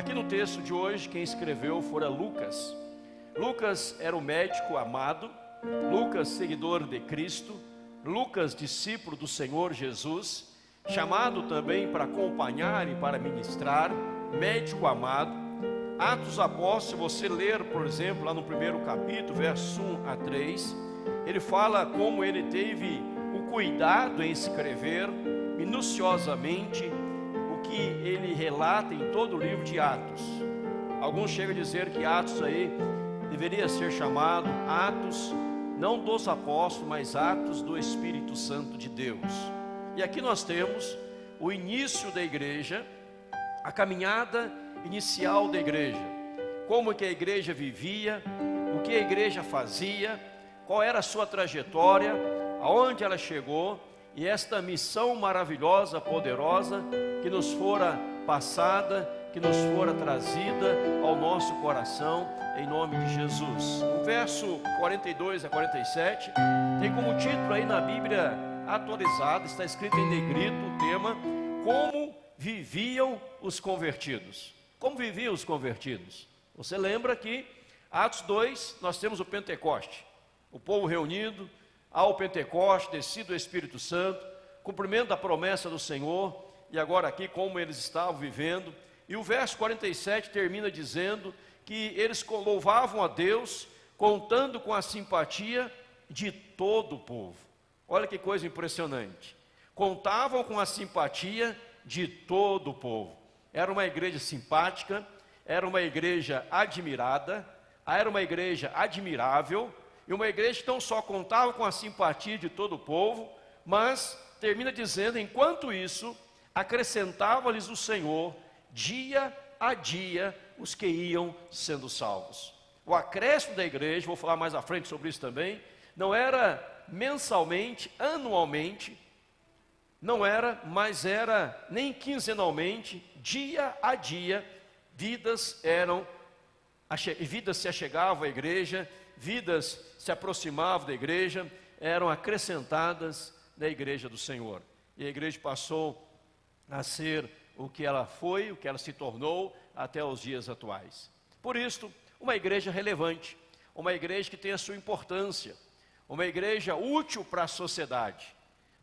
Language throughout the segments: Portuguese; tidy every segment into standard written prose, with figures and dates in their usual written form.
Aqui no texto de hoje, quem escreveu fora Lucas. Lucas era o médico amado, Lucas seguidor de Cristo, Lucas discípulo do Senhor Jesus, chamado também para acompanhar e para ministrar, médico amado. Atos dos Apóstolos, se você ler, por exemplo, lá no primeiro capítulo, verso 1 a 3, ele fala como ele teve o cuidado em escrever minuciosamente o que ele relata em todo o livro de Atos. Alguns chegam a dizer que Atos aí deveria ser chamado Atos, não dos apóstolos, mas Atos do Espírito Santo de Deus. E aqui nós temos o início da igreja, a caminhada inicial da igreja, como que a igreja vivia, o que a igreja fazia, qual era a sua trajetória, aonde ela chegou, e esta missão maravilhosa, poderosa, que nos fora passada, que nos fora trazida ao nosso coração, em nome de Jesus. O verso 42 a 47, tem como título aí na Bíblia atualizada, está escrito em negrito o tema, como viviam os convertidos. Como viviam os convertidos? Você lembra que Atos 2, nós temos o Pentecoste, o povo reunido, ao Pentecoste, descido o Espírito Santo, cumprimento da promessa do Senhor, e agora aqui como eles estavam vivendo. E o verso 47 termina dizendo que eles louvavam a Deus, contando com a simpatia de todo o povo. Olha que coisa impressionante. Contavam com a simpatia de todo o povo. Era uma igreja simpática, era uma igreja admirada, era uma igreja admirável, e uma igreja que não só contava com a simpatia de todo o povo, mas termina dizendo, enquanto isso, acrescentava-lhes o Senhor, dia a dia, os que iam sendo salvos. O acréscimo da igreja, vou falar mais à frente sobre isso também, não era mensalmente, anualmente, não era, mas era nem quinzenalmente, dia a dia, vidas se achegavam à igreja, vidas se aproximavam da igreja, eram acrescentadas na igreja do Senhor. E a igreja passou a ser o que ela foi, o que ela se tornou até os dias atuais. Por isso, uma igreja relevante, uma igreja que tem a sua importância, uma igreja útil para a sociedade.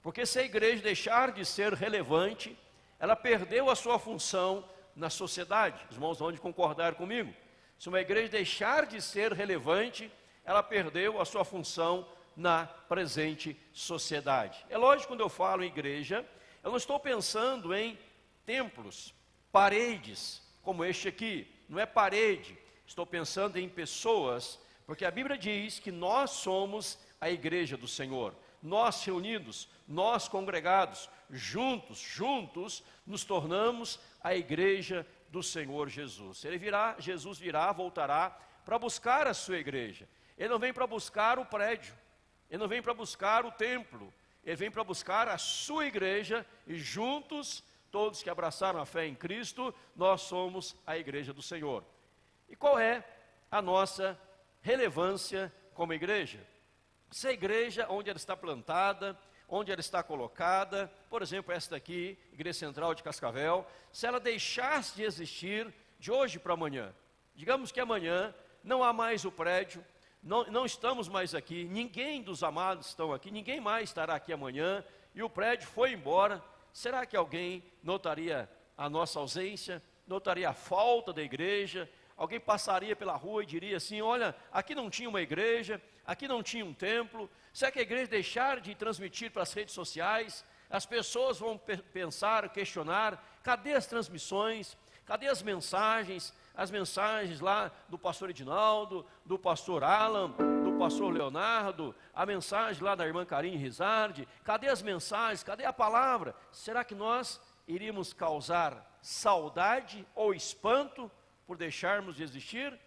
Porque se a igreja deixar de ser relevante, ela perdeu a sua função na sociedade. Os irmãos vão concordar comigo. Se uma igreja deixar de ser relevante, ela perdeu a sua função na presente sociedade. É lógico, quando eu falo em igreja, eu não estou pensando em templos, paredes, como este aqui. Não é parede, estou pensando em pessoas, porque a Bíblia diz que nós somos a igreja do Senhor. Nós reunidos, nós congregados, juntos, nos tornamos a igreja do Senhor Jesus. Jesus virá, voltará para buscar a sua igreja. Ele não vem para buscar o prédio, ele não vem para buscar o templo, ele vem para buscar a sua igreja, e juntos, todos que abraçaram a fé em Cristo, nós somos a igreja do Senhor. E qual é a nossa relevância como igreja? Se a igreja, onde ela está plantada, onde ela está colocada, por exemplo, esta aqui, Igreja Central de Cascavel, se ela deixasse de existir de hoje para amanhã, digamos que amanhã não há mais o prédio, não estamos mais aqui, ninguém dos amados estão aqui, ninguém mais estará aqui amanhã, e o prédio foi embora, será que alguém notaria a nossa ausência, notaria a falta da igreja? Alguém passaria pela rua e diria assim, olha, aqui não tinha uma igreja, aqui não tinha um templo. Será que a igreja deixar de transmitir para as redes sociais? As pessoas vão pensar, questionar, cadê as transmissões? Cadê as mensagens lá do pastor Edinaldo, do pastor Alan, do pastor Leonardo, a mensagem lá da irmã Karine Rizardi? Cadê as mensagens? Cadê a palavra? Será que nós iríamos causar saudade ou espanto por deixarmos de existir,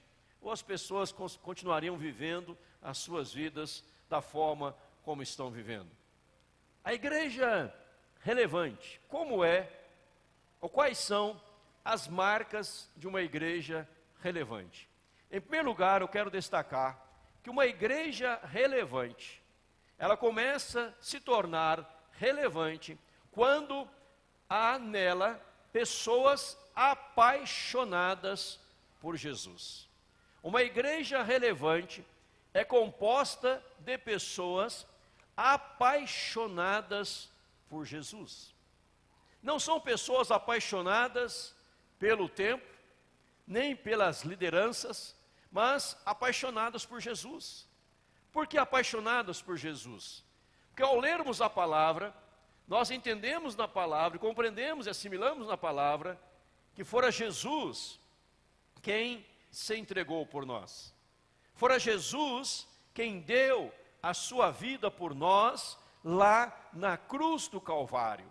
ou as pessoas continuariam vivendo as suas vidas da forma como estão vivendo? A igreja relevante, como é, ou quais são as marcas de uma igreja relevante? Em primeiro lugar, eu quero destacar que uma igreja relevante, ela começa a se tornar relevante quando há nela pessoas apaixonadas por Jesus. Uma igreja relevante é composta de pessoas apaixonadas por Jesus. Não são pessoas apaixonadas pelo tempo, nem pelas lideranças, mas apaixonadas por Jesus. Por que apaixonadas por Jesus? Porque ao lermos a palavra, nós entendemos na palavra, compreendemos e assimilamos na palavra, que fora Jesus quem se entregou por nós. Fora Jesus quem deu a sua vida por nós, lá na cruz do Calvário.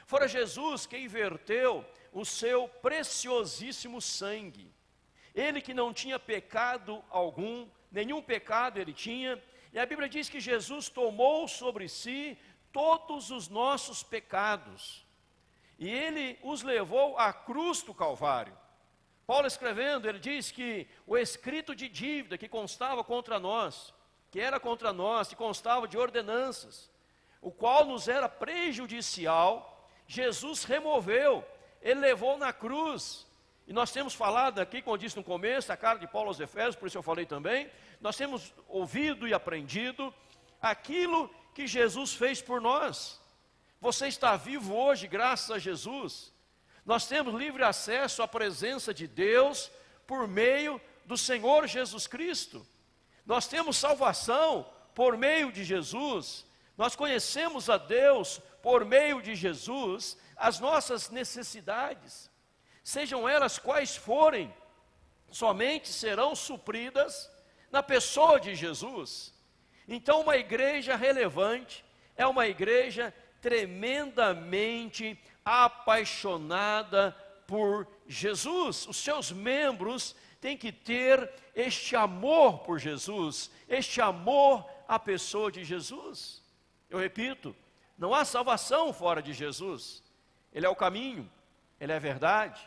Fora Jesus quem verteu o seu preciosíssimo sangue. Ele que não tinha pecado algum, nenhum pecado ele tinha, e a Bíblia diz que Jesus tomou sobre si todos os nossos pecados, e ele os levou à cruz do Calvário. Paulo escrevendo, ele diz que o escrito de dívida que constava contra nós, que era contra nós, que constava de ordenanças, o qual nos era prejudicial, Jesus removeu, ele levou na cruz. E nós temos falado aqui, como eu disse no começo, a carta de Paulo aos Efésios, por isso eu falei também, nós temos ouvido e aprendido aquilo que Jesus fez por nós. Você está vivo hoje graças a Jesus. Nós temos livre acesso à presença de Deus por meio do Senhor Jesus Cristo. Nós temos salvação por meio de Jesus. Nós conhecemos a Deus por meio de Jesus. As nossas necessidades, sejam elas quais forem, somente serão supridas na pessoa de Jesus. Então, uma igreja relevante é uma igreja tremendamente apaixonada por Jesus. Os seus membros têm que ter este amor por Jesus, este amor à pessoa de Jesus. Eu repito, não há salvação fora de Jesus. Ele é o caminho, Ele é a verdade,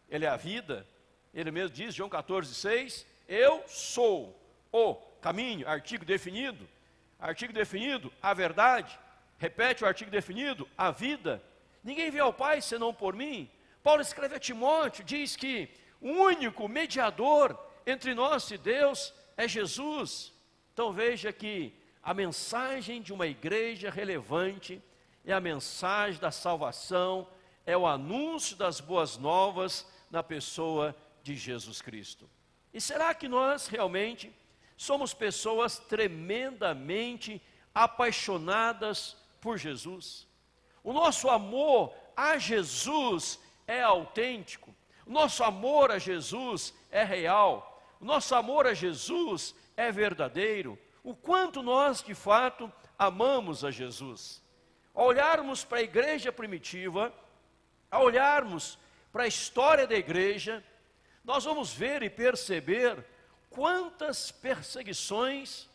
Ele é a vida. Ele mesmo diz, João 14,6, eu sou o caminho, artigo definido, a verdade, repete o artigo definido, a vida. Ninguém vê ao Pai senão por mim. Paulo escreve a Timóteo, diz que o único mediador entre nós e Deus é Jesus. Então veja que a mensagem de uma igreja relevante é a mensagem da salvação, é o anúncio das boas novas na pessoa de Jesus Cristo. E será que nós realmente somos pessoas tremendamente apaixonadas por Jesus? O nosso amor a Jesus é autêntico, o nosso amor a Jesus é real, o nosso amor a Jesus é verdadeiro. O quanto nós de fato amamos a Jesus. Ao olharmos para a igreja primitiva, ao olharmos para a história da igreja, nós vamos ver e perceber quantas perseguições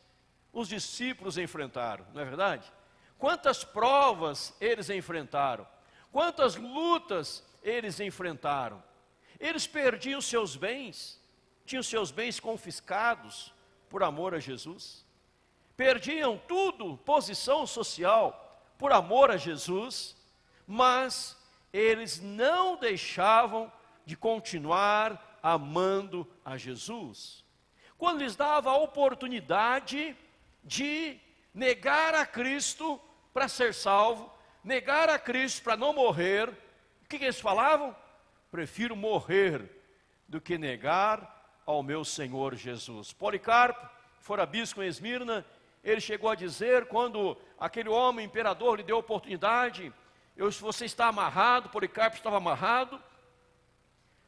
os discípulos enfrentaram, não é verdade? Quantas provas eles enfrentaram, quantas lutas eles enfrentaram. Eles perdiam seus bens, tinham seus bens confiscados por amor a Jesus. Perdiam tudo, posição social, por amor a Jesus, mas eles não deixavam de continuar amando a Jesus. Quando lhes dava a oportunidade de negar a Cristo para ser salvo, negar a Cristo para não morrer, o que eles falavam? Prefiro morrer do que negar ao meu Senhor Jesus. Policarpo, fora bispo em Esmirna, ele chegou a dizer, quando aquele homem imperador lhe deu a oportunidade, você está amarrado, Policarpo estava amarrado,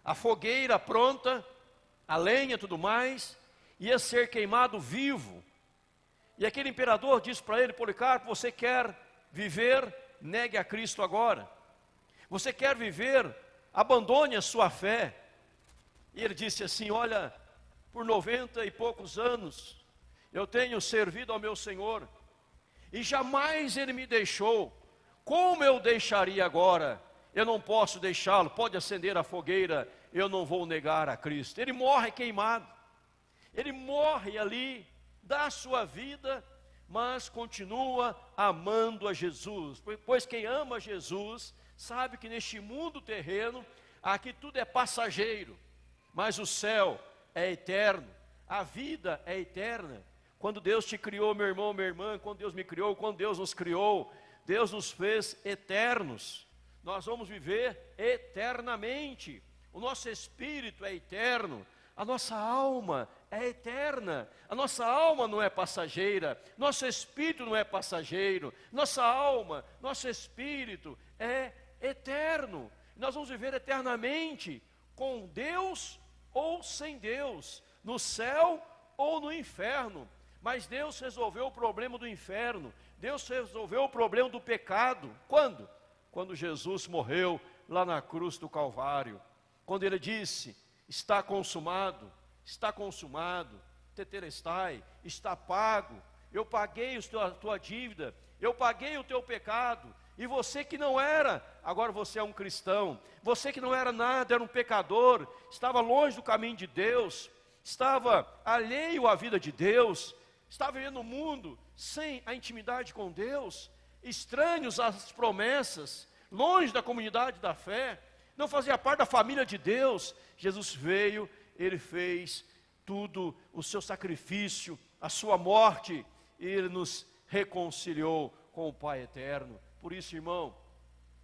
a fogueira pronta, a lenha e tudo mais, ia ser queimado vivo. E aquele imperador disse para ele, Policarpo, você quer viver, negue a Cristo agora. Você quer viver, abandone a sua fé. E ele disse assim, olha, por 90 e poucos anos, eu tenho servido ao meu Senhor, e jamais Ele me deixou. Como eu deixaria agora? Eu não posso deixá-lo, pode acender a fogueira, eu não vou negar a Cristo. Ele morre queimado, ele morre ali, dá a sua vida, mas continua amando a Jesus. Pois quem ama Jesus, sabe que neste mundo terreno, aqui tudo é passageiro, mas o céu é eterno, a vida é eterna. Quando Deus te criou, meu irmão, minha irmã, quando Deus me criou, quando Deus nos criou, Deus nos fez eternos. Nós vamos viver eternamente. O nosso espírito é eterno, a nossa alma é eterna. A nossa alma não é passageira, nosso espírito não é passageiro, nossa alma, nosso espírito é eterno. Nós vamos viver eternamente com Deus ou sem Deus, no céu ou no inferno. Mas Deus resolveu o problema do inferno, Deus resolveu o problema do pecado. Quando? Quando Jesus morreu lá na cruz do Calvário. Quando Ele disse, está consumado, tetelestai, está pago. Eu paguei a tua dívida, eu paguei o teu pecado. E você que não era, agora você é um cristão. Você que não era nada, era um pecador, estava longe do caminho de Deus, estava alheio à vida de Deus, estava vivendo no mundo sem a intimidade com Deus, estranhos às promessas, longe da comunidade da fé, não fazia parte da família de Deus. Jesus veio, Ele fez tudo, o seu sacrifício, a sua morte, e Ele nos reconciliou com o Pai eterno. Por isso, irmão,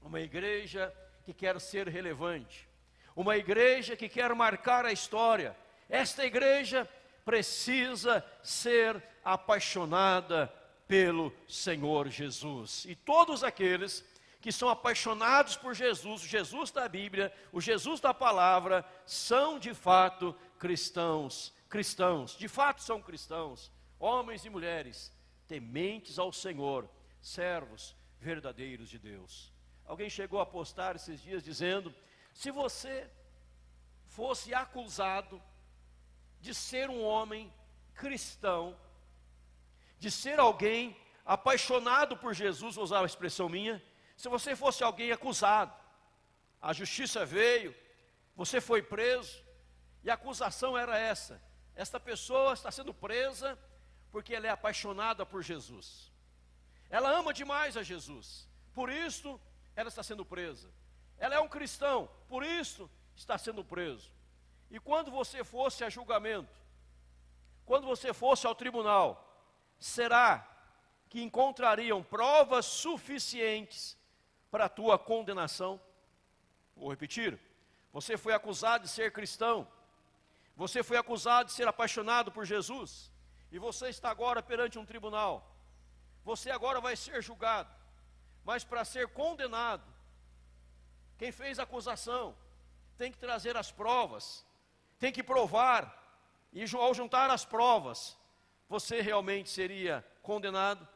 uma igreja que quer ser relevante, uma igreja que quer marcar a história, esta igreja precisa ser apaixonada pelo Senhor Jesus. E todos aqueles que são apaixonados por Jesus, o Jesus da Bíblia, o Jesus da palavra, são de fato cristãos, de fato são cristãos, homens e mulheres, tementes ao Senhor, servos verdadeiros de Deus. Alguém chegou a postar esses dias dizendo, se você fosse acusado de ser um homem cristão, de ser alguém apaixonado por Jesus, vou usar a expressão minha, se você fosse alguém acusado, a justiça veio, você foi preso, e a acusação era essa, esta pessoa está sendo presa porque ela é apaixonada por Jesus, ela ama demais a Jesus, por isso ela está sendo presa, ela é um cristão, por isso está sendo preso. E quando você fosse a julgamento, quando você fosse ao tribunal, será que encontrariam provas suficientes para a tua condenação? Vou repetir, você foi acusado de ser cristão, você foi acusado de ser apaixonado por Jesus, e você está agora perante um tribunal, você agora vai ser julgado, mas para ser condenado, quem fez a acusação tem que trazer as provas, tem que provar, e ao juntar as provas, você realmente seria condenado.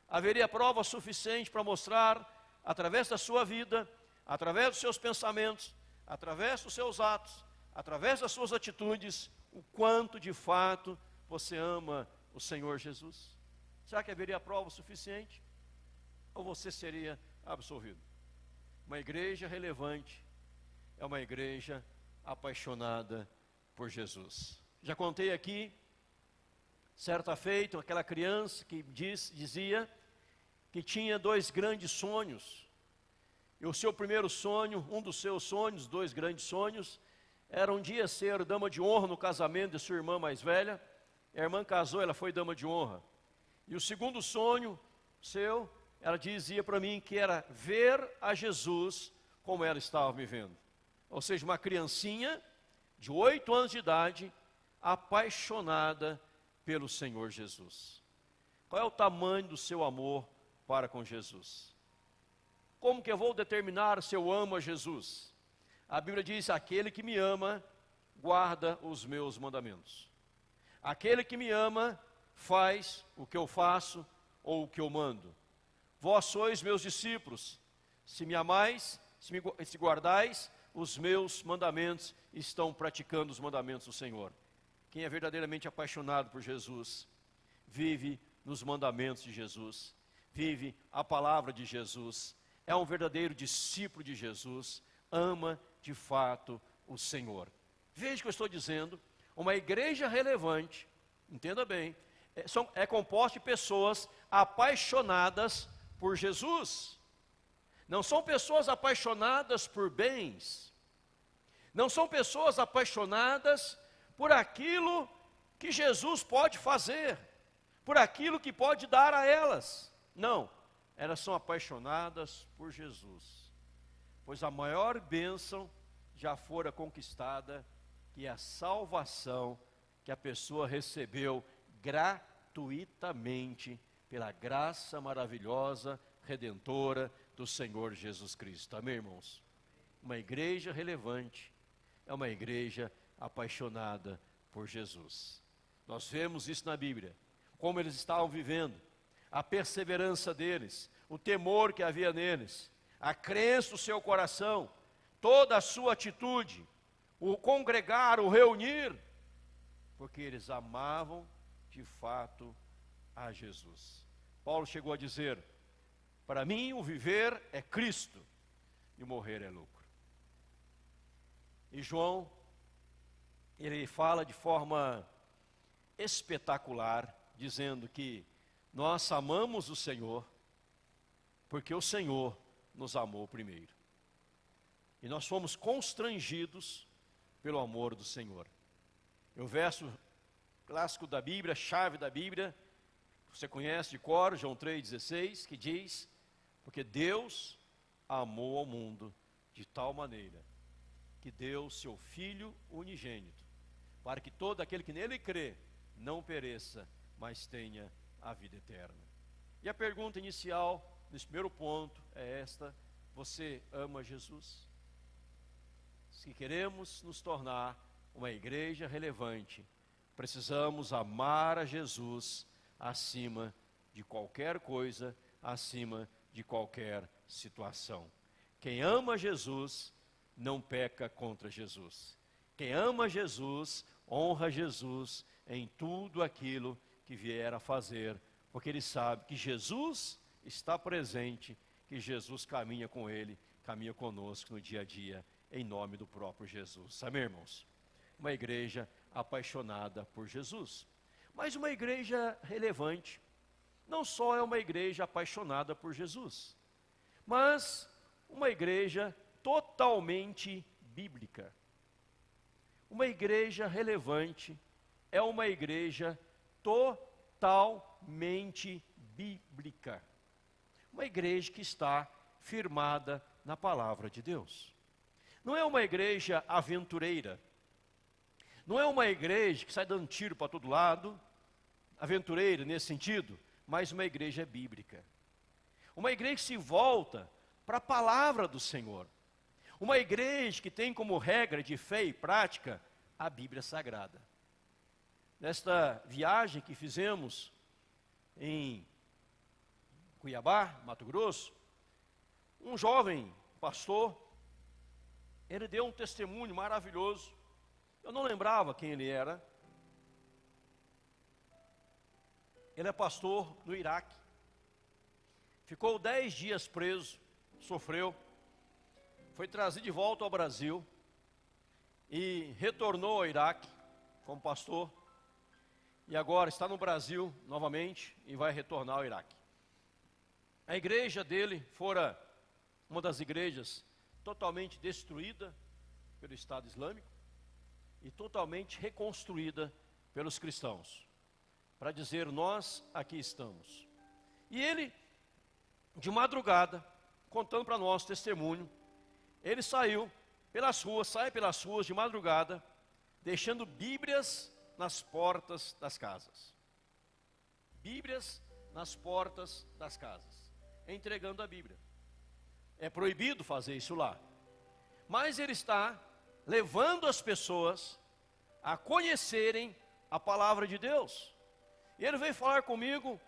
Haveria prova suficiente para mostrar, através da sua vida, através dos seus pensamentos, através dos seus atos, através das suas atitudes, o quanto de fato você ama o Senhor Jesus. Será que haveria prova suficiente? Ou você seria absolvido? Uma igreja relevante é uma igreja apaixonada por Jesus. Já contei aqui, certa feita, aquela criança que dizia que tinha dois grandes sonhos. E o seu primeiro sonho, um dos seus sonhos, dois grandes sonhos, era um dia ser dama de honra no casamento de sua irmã mais velha. A irmã casou, ela foi dama de honra. E o segundo sonho seu, ela dizia para mim que era ver a Jesus como ela estava me vendo. Ou seja, uma criancinha de 8 anos de idade, apaixonada pelo Senhor Jesus. Qual é o tamanho do seu amor para com Jesus? Como que eu vou determinar se eu amo a Jesus? A Bíblia diz, aquele que me ama, guarda os meus mandamentos. Aquele que me ama, faz o que eu faço ou o que eu mando. Vós sois meus discípulos, se me amais, se guardais os meus mandamentos, estão praticando os mandamentos do Senhor. Quem é verdadeiramente apaixonado por Jesus, vive nos mandamentos de Jesus, vive a palavra de Jesus, é um verdadeiro discípulo de Jesus, ama de fato o Senhor. Veja o que eu estou dizendo, uma igreja relevante, entenda bem, é composta de pessoas apaixonadas por Jesus. Não são pessoas apaixonadas por bens, Não são pessoas apaixonadas por aquilo que Jesus pode fazer, por aquilo que pode dar a elas. Não, elas são apaixonadas por Jesus, pois a maior bênção já fora conquistada, que é a salvação que a pessoa recebeu gratuitamente pela graça maravilhosa, redentora do Senhor Jesus Cristo. Amém, irmãos? Uma igreja relevante é uma igreja apaixonada por Jesus. Nós vemos isso na Bíblia, como eles estavam vivendo, a perseverança deles, o temor que havia neles, a crença do seu coração, toda a sua atitude, o congregar, o reunir, porque eles amavam de fato a Jesus. Paulo chegou a dizer: para mim o viver é Cristo e o morrer é lucro. E João, ele fala de forma espetacular, dizendo que nós amamos o Senhor, porque o Senhor nos amou primeiro. E nós fomos constrangidos pelo amor do Senhor. E o verso clássico da Bíblia, chave da Bíblia, você conhece de cor, João 3,16, que diz: porque Deus amou ao mundo de tal maneira, que deu seu Filho unigênito, para que todo aquele que nele crê, não pereça, mas tenha a vida eterna. E a pergunta inicial, nesse primeiro ponto, é esta: você ama Jesus? Se queremos nos tornar uma igreja relevante, precisamos amar a Jesus acima de qualquer coisa, acima de qualquer situação. Quem ama Jesus, não peca contra Jesus. Quem ama Jesus, honra Jesus em tudo aquilo que vier a fazer, porque ele sabe que Jesus está presente, que Jesus caminha com ele, caminha conosco no dia a dia, em nome do próprio Jesus. Amém, irmãos? Uma igreja apaixonada por Jesus. Mas uma igreja relevante não só é uma igreja apaixonada por Jesus, mas uma igreja totalmente bíblica. Uma igreja relevante é uma igreja totalmente bíblica. Uma igreja que está firmada na palavra de Deus. Não é uma igreja aventureira. Não é uma igreja que sai dando tiro para todo lado, aventureira nesse sentido, mas uma igreja bíblica. Uma igreja que se volta para a palavra do Senhor. Uma igreja que tem como regra de fé e prática a Bíblia Sagrada. Nesta viagem que fizemos em Cuiabá, Mato Grosso, um jovem pastor, ele deu um testemunho maravilhoso. Eu não lembrava quem ele era. Ele é pastor no Iraque. Ficou 10 dias preso, sofreu. Foi trazido de volta ao Brasil e retornou ao Iraque como pastor. E agora está no Brasil novamente e vai retornar ao Iraque. A igreja dele fora uma das igrejas totalmente destruída pelo Estado Islâmico e totalmente reconstruída pelos cristãos, para dizer: nós aqui estamos. E ele, de madrugada, contando para nós testemunho, ele sai pelas ruas de madrugada, deixando Bíblias nas portas das casas. Bíblias nas portas das casas, entregando a Bíblia. É proibido fazer isso lá, mas ele está levando as pessoas a conhecerem a palavra de Deus. E ele veio falar comigo,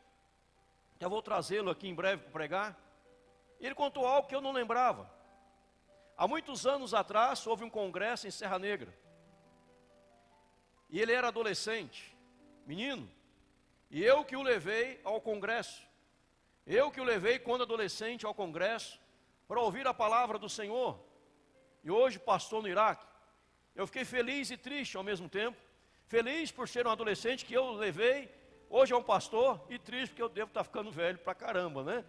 já vou trazê-lo aqui em breve para pregar. E ele contou algo que eu não lembrava. Há muitos anos atrás houve um congresso em Serra Negra, e ele era adolescente, menino, e eu que o levei ao congresso. Eu que o levei quando adolescente ao congresso, para ouvir a palavra do Senhor. E hoje pastor no Iraque. Eu fiquei feliz e triste ao mesmo tempo. Feliz por ser um adolescente que eu levei, hoje é um pastor, e triste porque eu devo estar ficando velho pra caramba, né?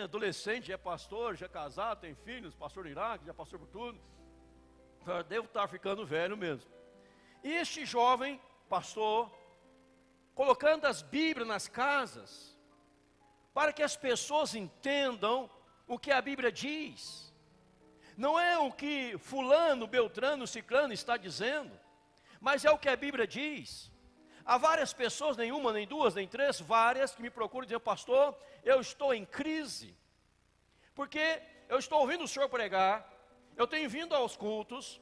Adolescente, já é pastor, já é casado, tem filhos, pastor no Iraque, já passou por tudo. Devo estar ficando velho mesmo. E este jovem pastor, colocando as Bíblias nas casas, para que as pessoas entendam o que a Bíblia diz. Não é o que fulano, beltrano, ciclano está dizendo, mas é o que a Bíblia diz. Há várias pessoas, nenhuma, nem duas, nem três, várias, que me procuram e dizem: pastor, eu estou em crise, porque eu estou ouvindo o senhor pregar, eu tenho vindo aos cultos,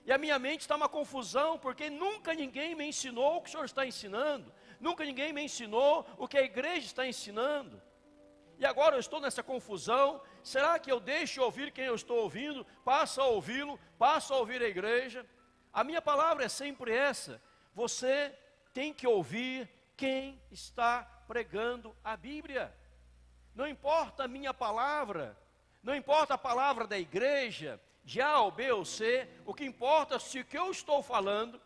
e a minha mente está uma confusão, porque nunca ninguém me ensinou o que o senhor está ensinando, nunca ninguém me ensinou o que a igreja está ensinando, e agora eu estou nessa confusão. Será que eu deixo de ouvir quem eu estou ouvindo, passo a ouvi-lo, passo a ouvir a igreja? A minha palavra é sempre essa: você tem que ouvir quem está pregando a Bíblia. Não importa a minha palavra, não importa a palavra da igreja, de A ou B ou C, o que importa é se o que eu estou falando,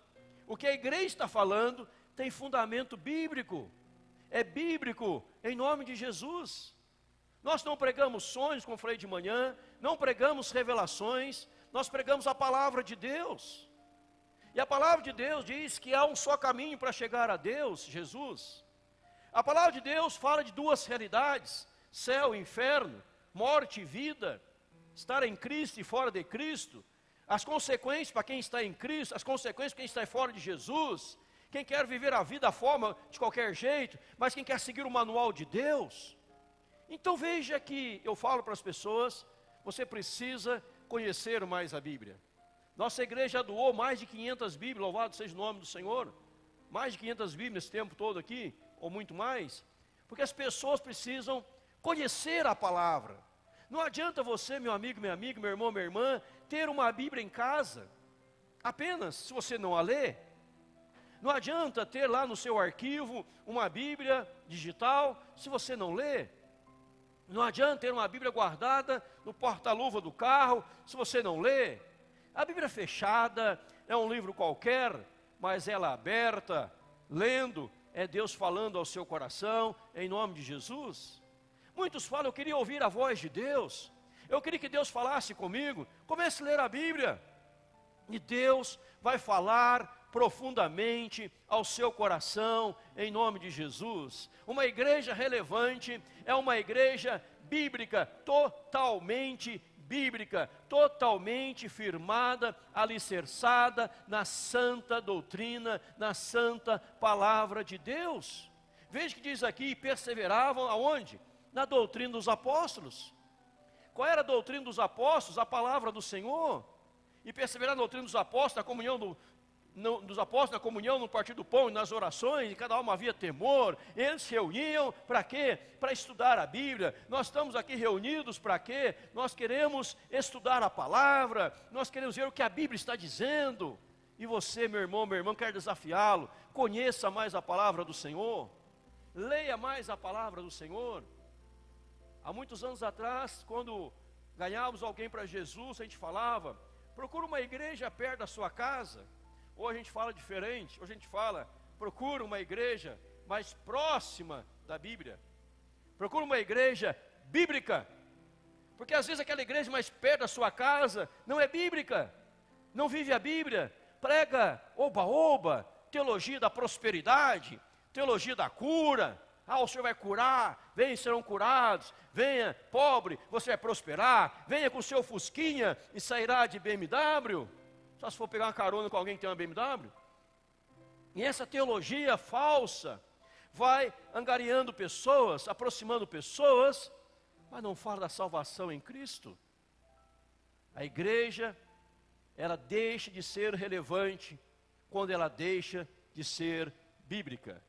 o que a igreja está falando, tem fundamento bíblico. É bíblico, em nome de Jesus. Nós não pregamos sonhos, como falei de manhã, não pregamos revelações, nós pregamos a palavra de Deus. E a palavra de Deus diz que há um só caminho para chegar a Deus, Jesus. A palavra de Deus fala de duas realidades: céu e inferno, morte e vida, estar em Cristo e fora de Cristo, as consequências para quem está em Cristo, as consequências para quem está fora de Jesus, quem quer viver a vida da forma de qualquer jeito, mas quem quer seguir o manual de Deus. Então veja que eu falo para as pessoas: você precisa conhecer mais a Bíblia. Nossa igreja doou mais de 500 Bíblias, louvado seja o nome do Senhor, mais de 500 Bíblias esse tempo todo aqui, ou muito mais, porque as pessoas precisam conhecer a palavra. Não adianta você, meu amigo, minha amiga, meu irmão, minha irmã, ter uma Bíblia em casa, apenas se você não a lê. Não adianta ter lá no seu arquivo uma Bíblia digital, se você não lê. Não adianta ter uma Bíblia guardada no porta-luva do carro, se você não lê. A Bíblia fechada é um livro qualquer, mas ela aberta, lendo, é Deus falando ao seu coração, em nome de Jesus. Muitos falam: eu queria ouvir a voz de Deus, eu queria que Deus falasse comigo. Comece a ler a Bíblia, e Deus vai falar profundamente ao seu coração, em nome de Jesus. Uma igreja relevante é uma igreja bíblica, totalmente bíblica, totalmente firmada, alicerçada na santa doutrina, na santa palavra de Deus. Veja que diz aqui: perseveravam aonde? Na doutrina dos apóstolos. Qual era a doutrina dos apóstolos? A palavra do Senhor. E perseverar na doutrina dos apóstolos, na comunhão dos apóstolos, na comunhão, no partir do pão e nas orações, em cada alma havia temor. Eles se reuniam para quê? Para estudar a Bíblia. Nós estamos aqui reunidos para quê? Nós queremos estudar a palavra, nós queremos ver o que a Bíblia está dizendo. E você, meu irmão, minha irmã, quero desafiá-lo: conheça mais a palavra do Senhor, leia mais a palavra do Senhor. Há muitos anos atrás, quando ganhávamos alguém para Jesus, a gente falava: procura uma igreja perto da sua casa. Hoje a gente fala diferente, hoje a gente fala: procura uma igreja mais próxima da Bíblia, procura uma igreja bíblica, porque às vezes aquela igreja mais perto da sua casa não é bíblica, não vive a Bíblia, prega oba-oba, teologia da prosperidade, teologia da cura. O Senhor vai curar, venham, serão curados. Venha, pobre, você vai prosperar. Venha com o seu fusquinha e sairá de BMW. Só se for pegar uma carona com alguém que tem uma BMW. E essa teologia falsa vai angariando pessoas, aproximando pessoas, mas não fala da salvação em Cristo. A igreja, ela deixa de ser relevante quando ela deixa de ser bíblica.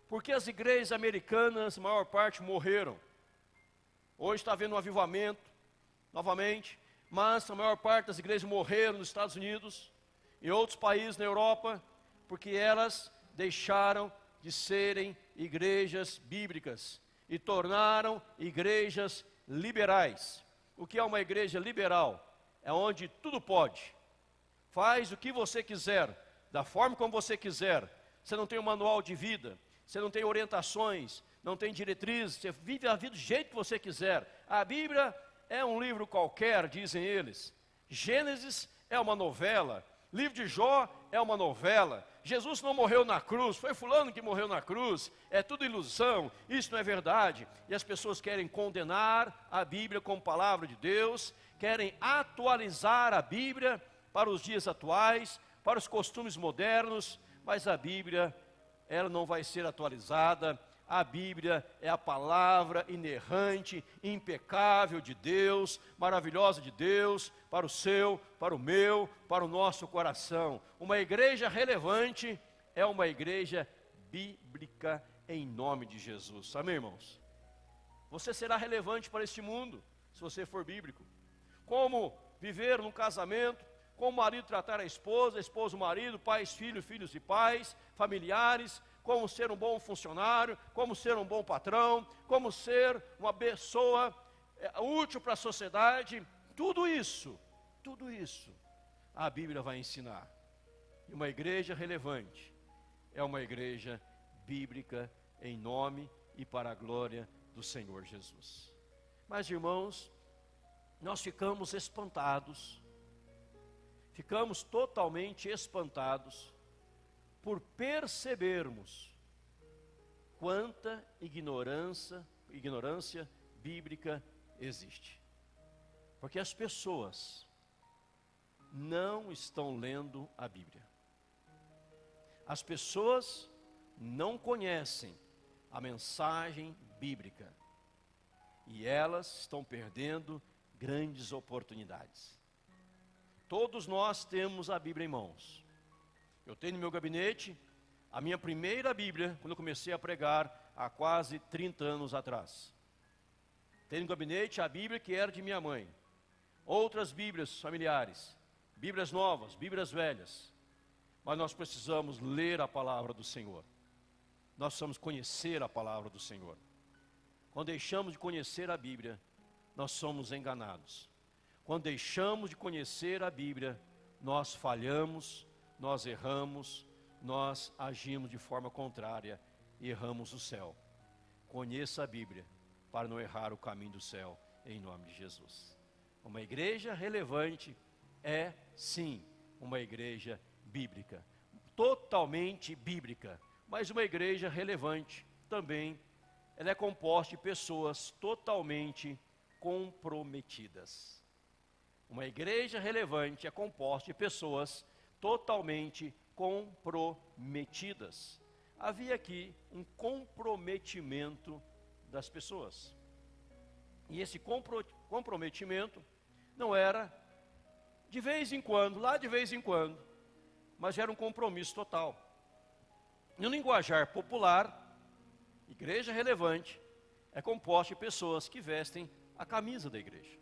Porque as igrejas americanas, a maior parte, morreram. Hoje está havendo um avivamento, novamente, mas a maior parte das igrejas morreram nos Estados Unidos e outros países na Europa, porque elas deixaram de serem igrejas bíblicas e tornaram igrejas liberais. O que é uma igreja liberal? É onde tudo pode. Faz o que você quiser, da forma como você quiser. Você não tem um manual de vida. Você não tem orientações, não tem diretrizes, você vive a vida do jeito que você quiser. A Bíblia é um livro qualquer, dizem eles. Gênesis é uma novela, livro de Jó é uma novela, Jesus não morreu na cruz, foi fulano que morreu na cruz, é tudo ilusão, isso não é verdade. E as pessoas querem condenar a Bíblia como palavra de Deus, querem atualizar a Bíblia para os dias atuais, para os costumes modernos, mas a Bíblia, ela não vai ser atualizada. A Bíblia é a palavra inerrante, impecável de Deus, maravilhosa de Deus, para o seu, para o meu, para o nosso coração. Uma igreja relevante é uma igreja bíblica em nome de Jesus. Amém, irmãos? Você será relevante para este mundo, se você for bíblico. Como viver num casamento, como o marido tratar a esposa o marido, pais, filhos, filhos e pais, familiares, como ser um bom funcionário, como ser um bom patrão, como ser uma pessoa útil para a sociedade, tudo isso, a Bíblia vai ensinar. E uma igreja relevante é uma igreja bíblica em nome e para a glória do Senhor Jesus. Mas, irmãos, nós ficamos espantados, ficamos totalmente espantados por percebermos quanta ignorância bíblica existe. Porque as pessoas não estão lendo a Bíblia. As pessoas não conhecem a mensagem bíblica. E elas estão perdendo grandes oportunidades. Todos nós temos a Bíblia em mãos. Eu tenho no meu gabinete a minha primeira Bíblia, quando eu comecei a pregar há quase 30 anos atrás. Tenho no gabinete a Bíblia que era de minha mãe. Outras Bíblias familiares, Bíblias novas, Bíblias velhas. Mas nós precisamos ler a palavra do Senhor. Nós precisamos conhecer a palavra do Senhor. Quando deixamos de conhecer a Bíblia, nós somos enganados. Quando deixamos de conhecer a Bíblia, nós falhamos, nós erramos, nós agimos de forma contrária e erramos o céu. Conheça a Bíblia para não errar o caminho do céu, em nome de Jesus. Uma igreja relevante é, sim, uma igreja bíblica, totalmente bíblica, mas uma igreja relevante também, ela é composta de pessoas totalmente comprometidas. Uma igreja relevante é composta de pessoas totalmente comprometidas. Havia aqui um comprometimento das pessoas. E esse comprometimento não era de vez em quando, lá de vez em quando, mas era um compromisso total. No linguajar popular, igreja relevante é composta de pessoas que vestem a camisa da igreja,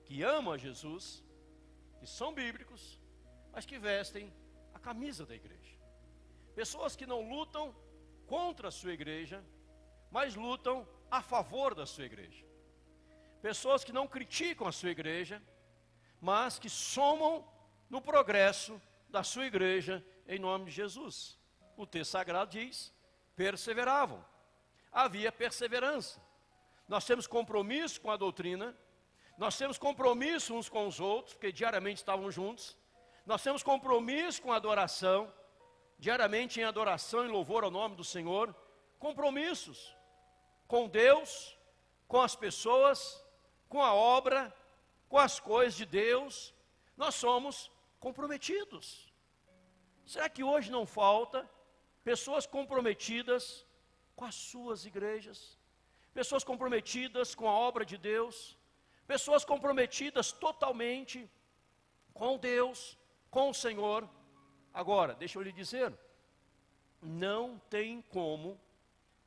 que amam a Jesus, que são bíblicos, mas que vestem a camisa da igreja. Pessoas que não lutam contra a sua igreja, mas lutam a favor da sua igreja. Pessoas que não criticam a sua igreja, mas que somam no progresso da sua igreja em nome de Jesus. O texto sagrado diz: perseveravam. Havia perseverança. Nós temos compromisso com a doutrina, nós temos compromisso uns com os outros, porque diariamente estavam juntos. Nós temos compromisso com a adoração, diariamente em adoração e louvor ao nome do Senhor. Compromissos com Deus, com as pessoas, com a obra, com as coisas de Deus. Nós somos comprometidos. Será que hoje não falta pessoas comprometidas com as suas igrejas? Pessoas comprometidas com a obra de Deus? Pessoas comprometidas totalmente com Deus, com o Senhor? Agora, deixa eu lhe dizer, não tem como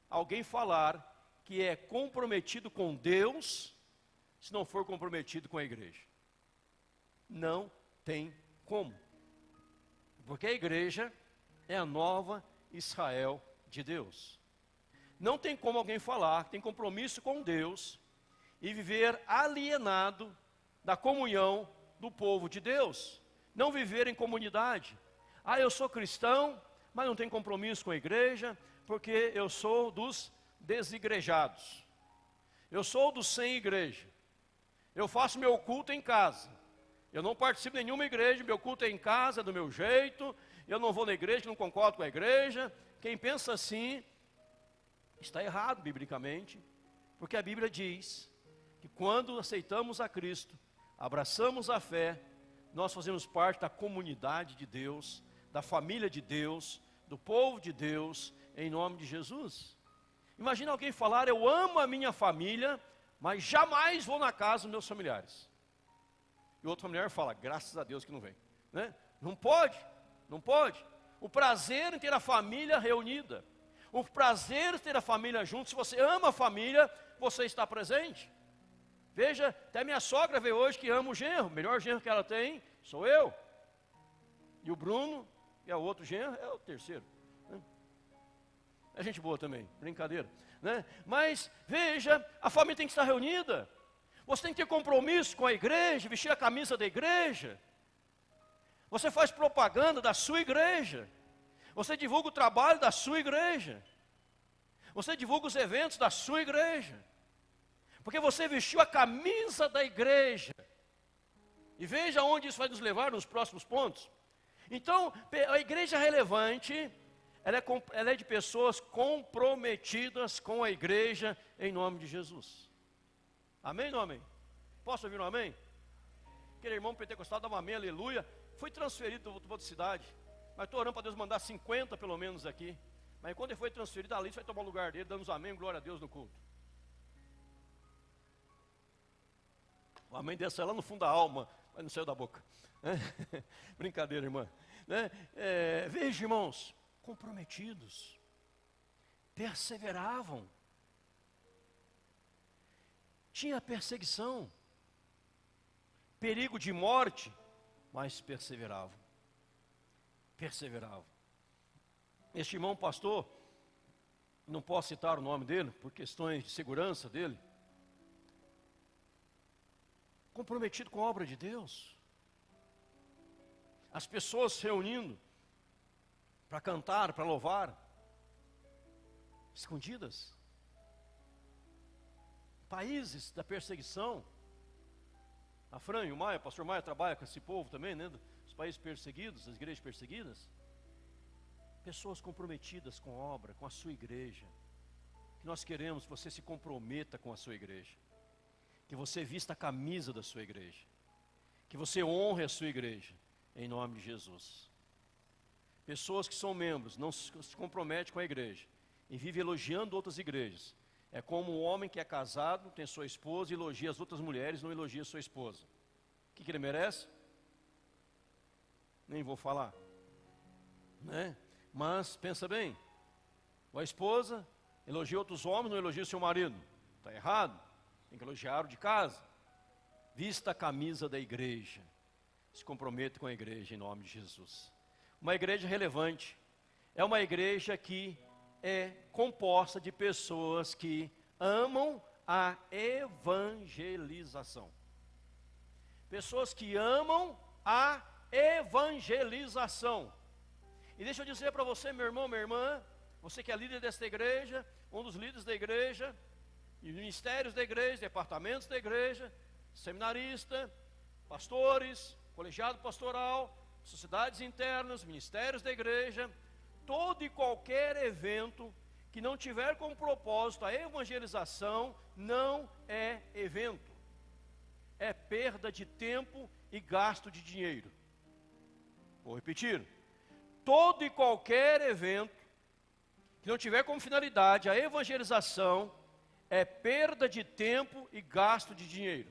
alguém falar que é comprometido com Deus se não for comprometido com a igreja. Não tem como. Porque a igreja é a nova Israel de Deus. Não tem como alguém falar que tem compromisso com Deus e viver alienado da comunhão do povo de Deus. Não viver em comunidade. Eu sou cristão, mas não tenho compromisso com a igreja, porque eu sou dos desigrejados. Eu sou dos sem igreja. Eu faço meu culto em casa. Eu não participo de nenhuma igreja, meu culto é em casa, do meu jeito, eu não vou na igreja, não concordo com a igreja. Quem pensa assim, está errado biblicamente, porque a Bíblia diz que quando aceitamos a Cristo, abraçamos a fé, nós fazemos parte da comunidade de Deus, da família de Deus, do povo de Deus, em nome de Jesus. Imagina alguém falar, eu amo a minha família, mas jamais vou na casa dos meus familiares. E outro familiar fala, graças a Deus que não vem, né? Não pode, não pode. O prazer em ter a família reunida, o prazer em ter a família junto, se você ama a família, você está presente. Veja, até minha sogra veio hoje que ama o genro, o melhor genro que ela tem sou eu. E o Bruno, que é o outro genro, é o terceiro, né? É gente boa também, brincadeira, né? Mas veja, a família tem que estar reunida. Você tem que ter compromisso com a igreja, vestir a camisa da igreja. Você faz propaganda da sua igreja. Você divulga o trabalho da sua igreja. Você divulga os eventos da sua igreja. Porque você vestiu a camisa da igreja. E veja onde isso vai nos levar nos próximos pontos. Então, a igreja relevante, ela é de pessoas comprometidas com a igreja em nome de Jesus. Amém ou não amém? Posso ouvir um amém? Aquele irmão pentecostal dava um amém, aleluia. Foi transferido para outra cidade. Mas estou orando para Deus mandar 50 pelo menos aqui. Mas quando ele foi transferido, ali vai tomar o lugar dele, dando os amém, glória a Deus no culto. O amém dessa lá no fundo da alma, mas não saiu da boca. Brincadeira, irmã. Veja, irmãos, comprometidos, perseveravam. Tinha perseguição, perigo de morte, mas perseveravam. Perseveravam. Este irmão pastor, não posso citar o nome dele, por questões de segurança dele, comprometido com a obra de Deus. As pessoas se reunindo para cantar, para louvar, escondidas. Países da perseguição. A Fran e o Maia, o pastor Maia trabalha com esse povo também, né? Os países perseguidos, as igrejas perseguidas. Pessoas comprometidas com a obra, com a sua igreja. Que nós queremos que você se comprometa com a sua igreja. Que você vista a camisa da sua igreja. Que você honre a sua igreja, em nome de Jesus. Pessoas que são membros, não se comprometem com a igreja e vivem elogiando outras igrejas. É como um homem que é casado, tem sua esposa e elogia as outras mulheres, não elogia sua esposa. O que ele merece? Nem vou falar, né? Mas pensa bem, a esposa elogia outros homens, não elogia seu marido. Está errado, tem que elogiar o de casa. Vista a camisa da igreja, se comprometa com a igreja em nome de Jesus. Uma igreja relevante é uma igreja que é composta de pessoas que amam a evangelização. Pessoas que amam a evangelização. E deixa eu dizer para você, meu irmão, minha irmã, você que é líder desta igreja, um dos líderes da igreja, e ministérios da igreja, departamentos da igreja, seminarista, pastores, colegiado pastoral, sociedades internas, ministérios da igreja, todo e qualquer evento que não tiver como propósito a evangelização, não é evento. É perda de tempo e gasto de dinheiro. Vou repetir. Todo e qualquer evento que não tiver como finalidade a evangelização, é perda de tempo e gasto de dinheiro.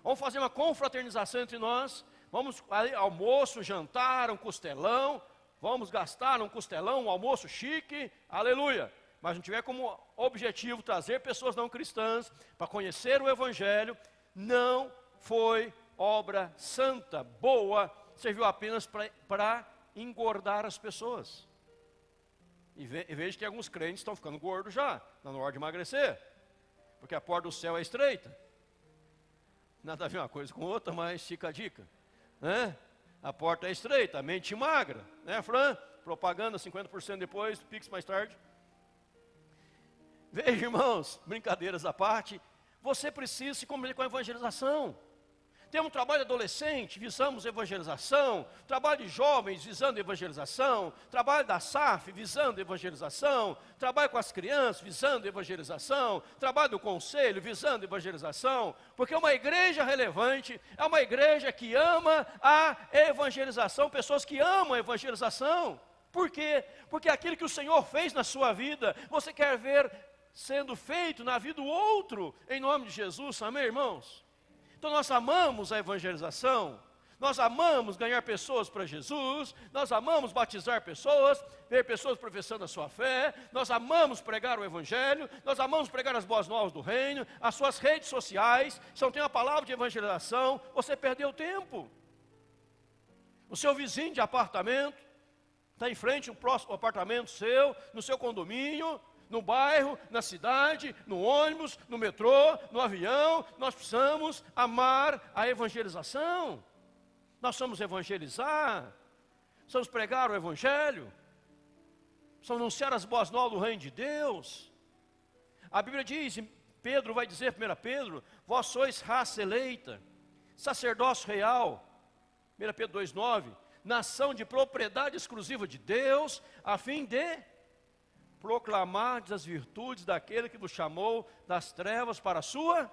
Vamos fazer uma confraternização entre nós, vamos almoço, jantar, um costelão, vamos gastar um costelão, um almoço chique, aleluia. Mas não tiver como objetivo trazer pessoas não cristãs para conhecer o Evangelho, não foi obra santa, boa, serviu apenas para engordar as pessoas. E vejo que alguns crentes estão ficando gordos já, está na hora de emagrecer, porque a porta do céu é estreita. Nada a ver uma coisa com outra, mas fica a dica, né? A porta é estreita, a mente magra, né, Fran? Propaganda 50% depois, Pix mais tarde. Veja, irmãos, brincadeiras à parte, você precisa se comprometer com a evangelização. Temos trabalho adolescente, visamos evangelização. Trabalho de jovens, visando evangelização. Trabalho da SAF, visando evangelização. Trabalho com as crianças, visando evangelização. Trabalho do conselho, visando evangelização. Porque uma igreja relevante é uma igreja que ama a evangelização. Pessoas que amam a evangelização. Por quê? Porque aquilo que o Senhor fez na sua vida, você quer ver sendo feito na vida do outro, em nome de Jesus, amém, irmãos? Então nós amamos a evangelização, nós amamos ganhar pessoas para Jesus, nós amamos batizar pessoas, ver pessoas professando a sua fé, nós amamos pregar o Evangelho, nós amamos pregar as boas novas do reino, as suas redes sociais. Se não tem uma palavra de evangelização, você perdeu tempo. O seu vizinho de apartamento, está em frente ao próximo apartamento seu, no seu condomínio, no bairro, na cidade, no ônibus, no metrô, no avião. Nós precisamos amar a evangelização. Nós precisamos evangelizar, precisamos pregar o Evangelho, precisamos anunciar as boas novas do reino de Deus. A Bíblia diz, Pedro vai dizer, 1 Pedro, vós sois raça eleita, sacerdócio real, 1 Pedro 2,9, nação de propriedade exclusiva de Deus, a fim de proclamar as virtudes daquele que vos chamou das trevas para a sua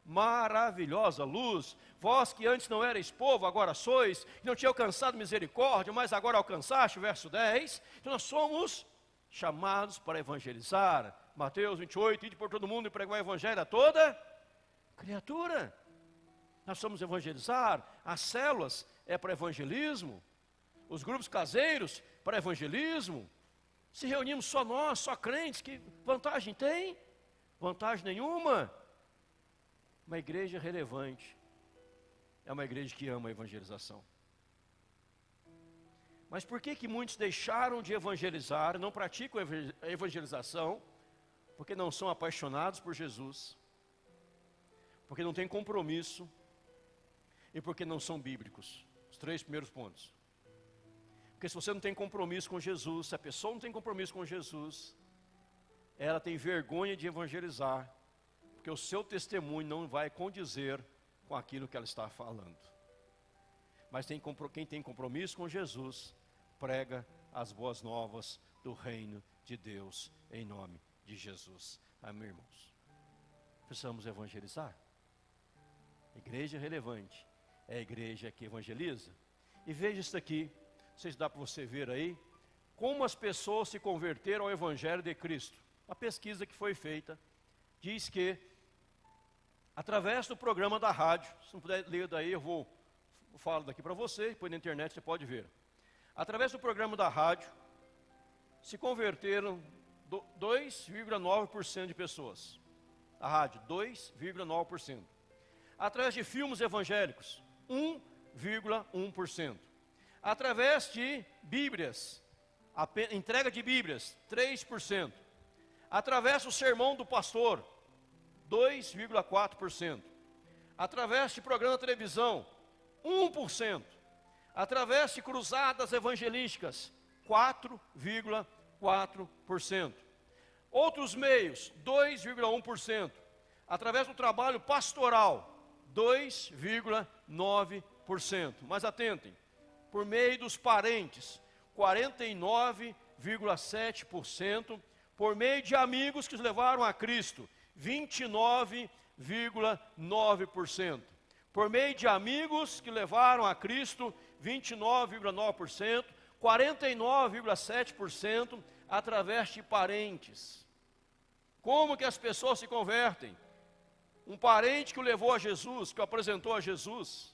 maravilhosa luz. Vós que antes não erais povo, agora sois, que não tinha alcançado misericórdia, mas agora alcançaste, verso 10. Então nós somos chamados para evangelizar. Mateus 28, ide por todo mundo e pregar o evangelho a toda criatura. Nós somos evangelizar. As células é para evangelismo. Os grupos caseiros para evangelismo. Se reunimos só nós, só crentes, que vantagem tem? Vantagem nenhuma. Uma igreja relevante é uma igreja que ama a evangelização. Mas por que muitos deixaram de evangelizar, não praticam a evangelização? Porque não são apaixonados por Jesus, porque não têm compromisso e porque não são bíblicos. Os 3 primeiros pontos. Porque se você não tem compromisso com Jesus, se a pessoa não tem compromisso com Jesus, ela tem vergonha de evangelizar, porque o seu testemunho não vai condizer com aquilo que ela está falando. Mas quem tem compromisso com Jesus, prega as boas novas do reino de Deus, em nome de Jesus. Amém, irmãos? Precisamos evangelizar. Igreja relevante é a igreja que evangeliza. E veja isso aqui, não sei se dá para você ver aí, como as pessoas se converteram ao Evangelho de Cristo. A pesquisa que foi feita diz que, através do programa da rádio, se não puder ler daí, eu falo daqui para você, depois na internet você pode ver. Através do programa da rádio, se converteram 2,9% de pessoas. A rádio, 2,9%. Através de filmes evangélicos, 1,1%. Através de Bíblias, a entrega de Bíblias, 3%. Através do sermão do pastor, 2,4%. Através de programa de televisão, 1%. Através de cruzadas evangelísticas, 4,4%. Outros meios, 2,1%. Através do trabalho pastoral, 2,9%. Mas atentem, por meio dos parentes, 49,7%. Por meio de amigos que os levaram a Cristo, 29,9%. Por meio de amigos que levaram a Cristo, 29,9%. 49,7% através de parentes. Como que as pessoas se convertem? Um parente que o levou a Jesus, que o apresentou a Jesus.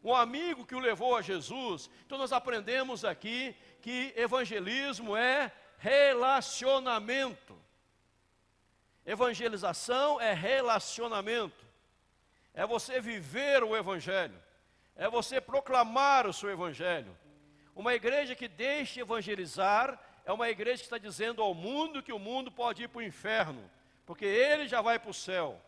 Um amigo que o levou a Jesus. Então nós aprendemos aqui que evangelismo é relacionamento. Evangelização é relacionamento. É você viver o Evangelho. É você proclamar o seu Evangelho. Uma igreja que deixa evangelizar é uma igreja que está dizendo ao mundo que o mundo pode ir para o inferno, porque ele já vai para o céu.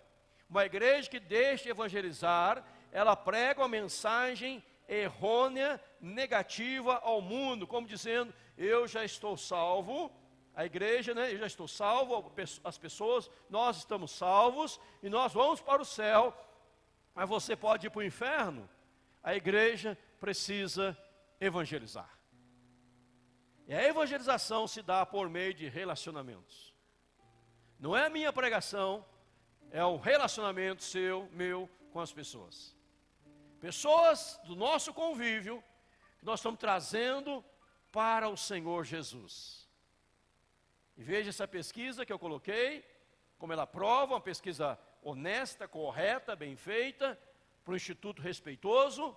Uma igreja que deixa evangelizar, ela prega uma mensagem errônea, negativa ao mundo, como dizendo, eu já estou salvo. A igreja, né, eu já estou salvo, as pessoas, nós estamos salvos, e nós vamos para o céu, mas você pode ir para o inferno. A igreja precisa evangelizar. E a evangelização se dá por meio de relacionamentos. Não é a minha pregação, é o relacionamento seu, meu, com as pessoas. Pessoas do nosso convívio, que nós estamos trazendo para o Senhor Jesus. E veja essa pesquisa que eu coloquei, como ela prova, uma pesquisa honesta, correta, bem feita, para um instituto respeitoso,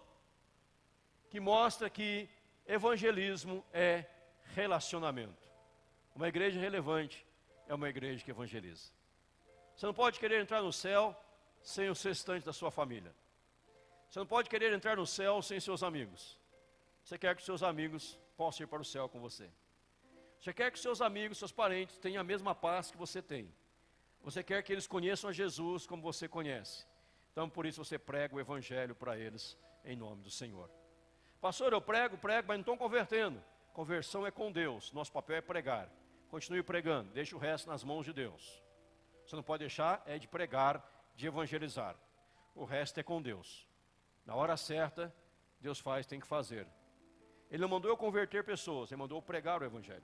que mostra que evangelismo é relacionamento. Uma igreja relevante é uma igreja que evangeliza. Você não pode querer entrar no céu sem os restantes da sua família. Você não pode querer entrar no céu sem seus amigos. Você quer que seus amigos possam ir para o céu com você. Você quer que seus amigos, seus parentes tenham a mesma paz que você tem. Você quer que eles conheçam a Jesus como você conhece. Então por isso você prega o evangelho para eles em nome do Senhor. Pastor, eu prego, mas não estou convertendo. Conversão é com Deus, nosso papel é pregar. Continue pregando, deixe o resto nas mãos de Deus. Você não pode deixar de pregar, de evangelizar. O resto é com Deus. Na hora certa, Deus faz, tem que fazer. Ele não mandou eu converter pessoas, Ele mandou eu pregar o evangelho.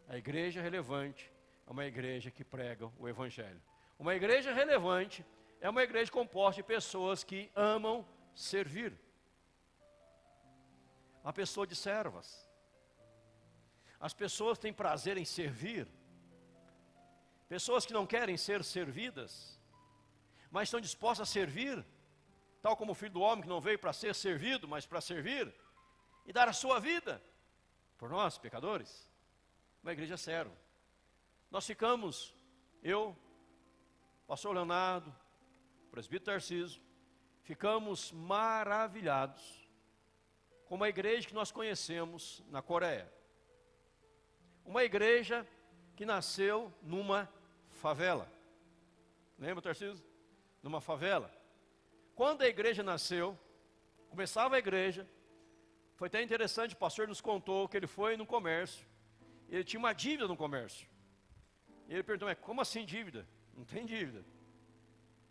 A igreja relevante é uma igreja que prega o evangelho. Uma igreja relevante é uma igreja composta de pessoas que amam servir. Uma pessoa de servas. As pessoas têm prazer em servir. Pessoas que não querem ser servidas, mas estão dispostas a servir, tal como o Filho do Homem que não veio para ser servido, mas para servir e dar a sua vida por nós, pecadores. Uma igreja serva. Nós ficamos, eu, pastor Leonardo, presbítero Tarcísio, ficamos maravilhados com uma igreja que nós conhecemos na Coreia. Uma igreja que nasceu numa favela. Lembra, Tarcísio? Numa favela. Quando a igreja nasceu, começava a igreja, foi até interessante, o pastor nos contou que ele foi no comércio, ele tinha uma dívida no comércio. E ele perguntou, mas como assim dívida? Não tem dívida.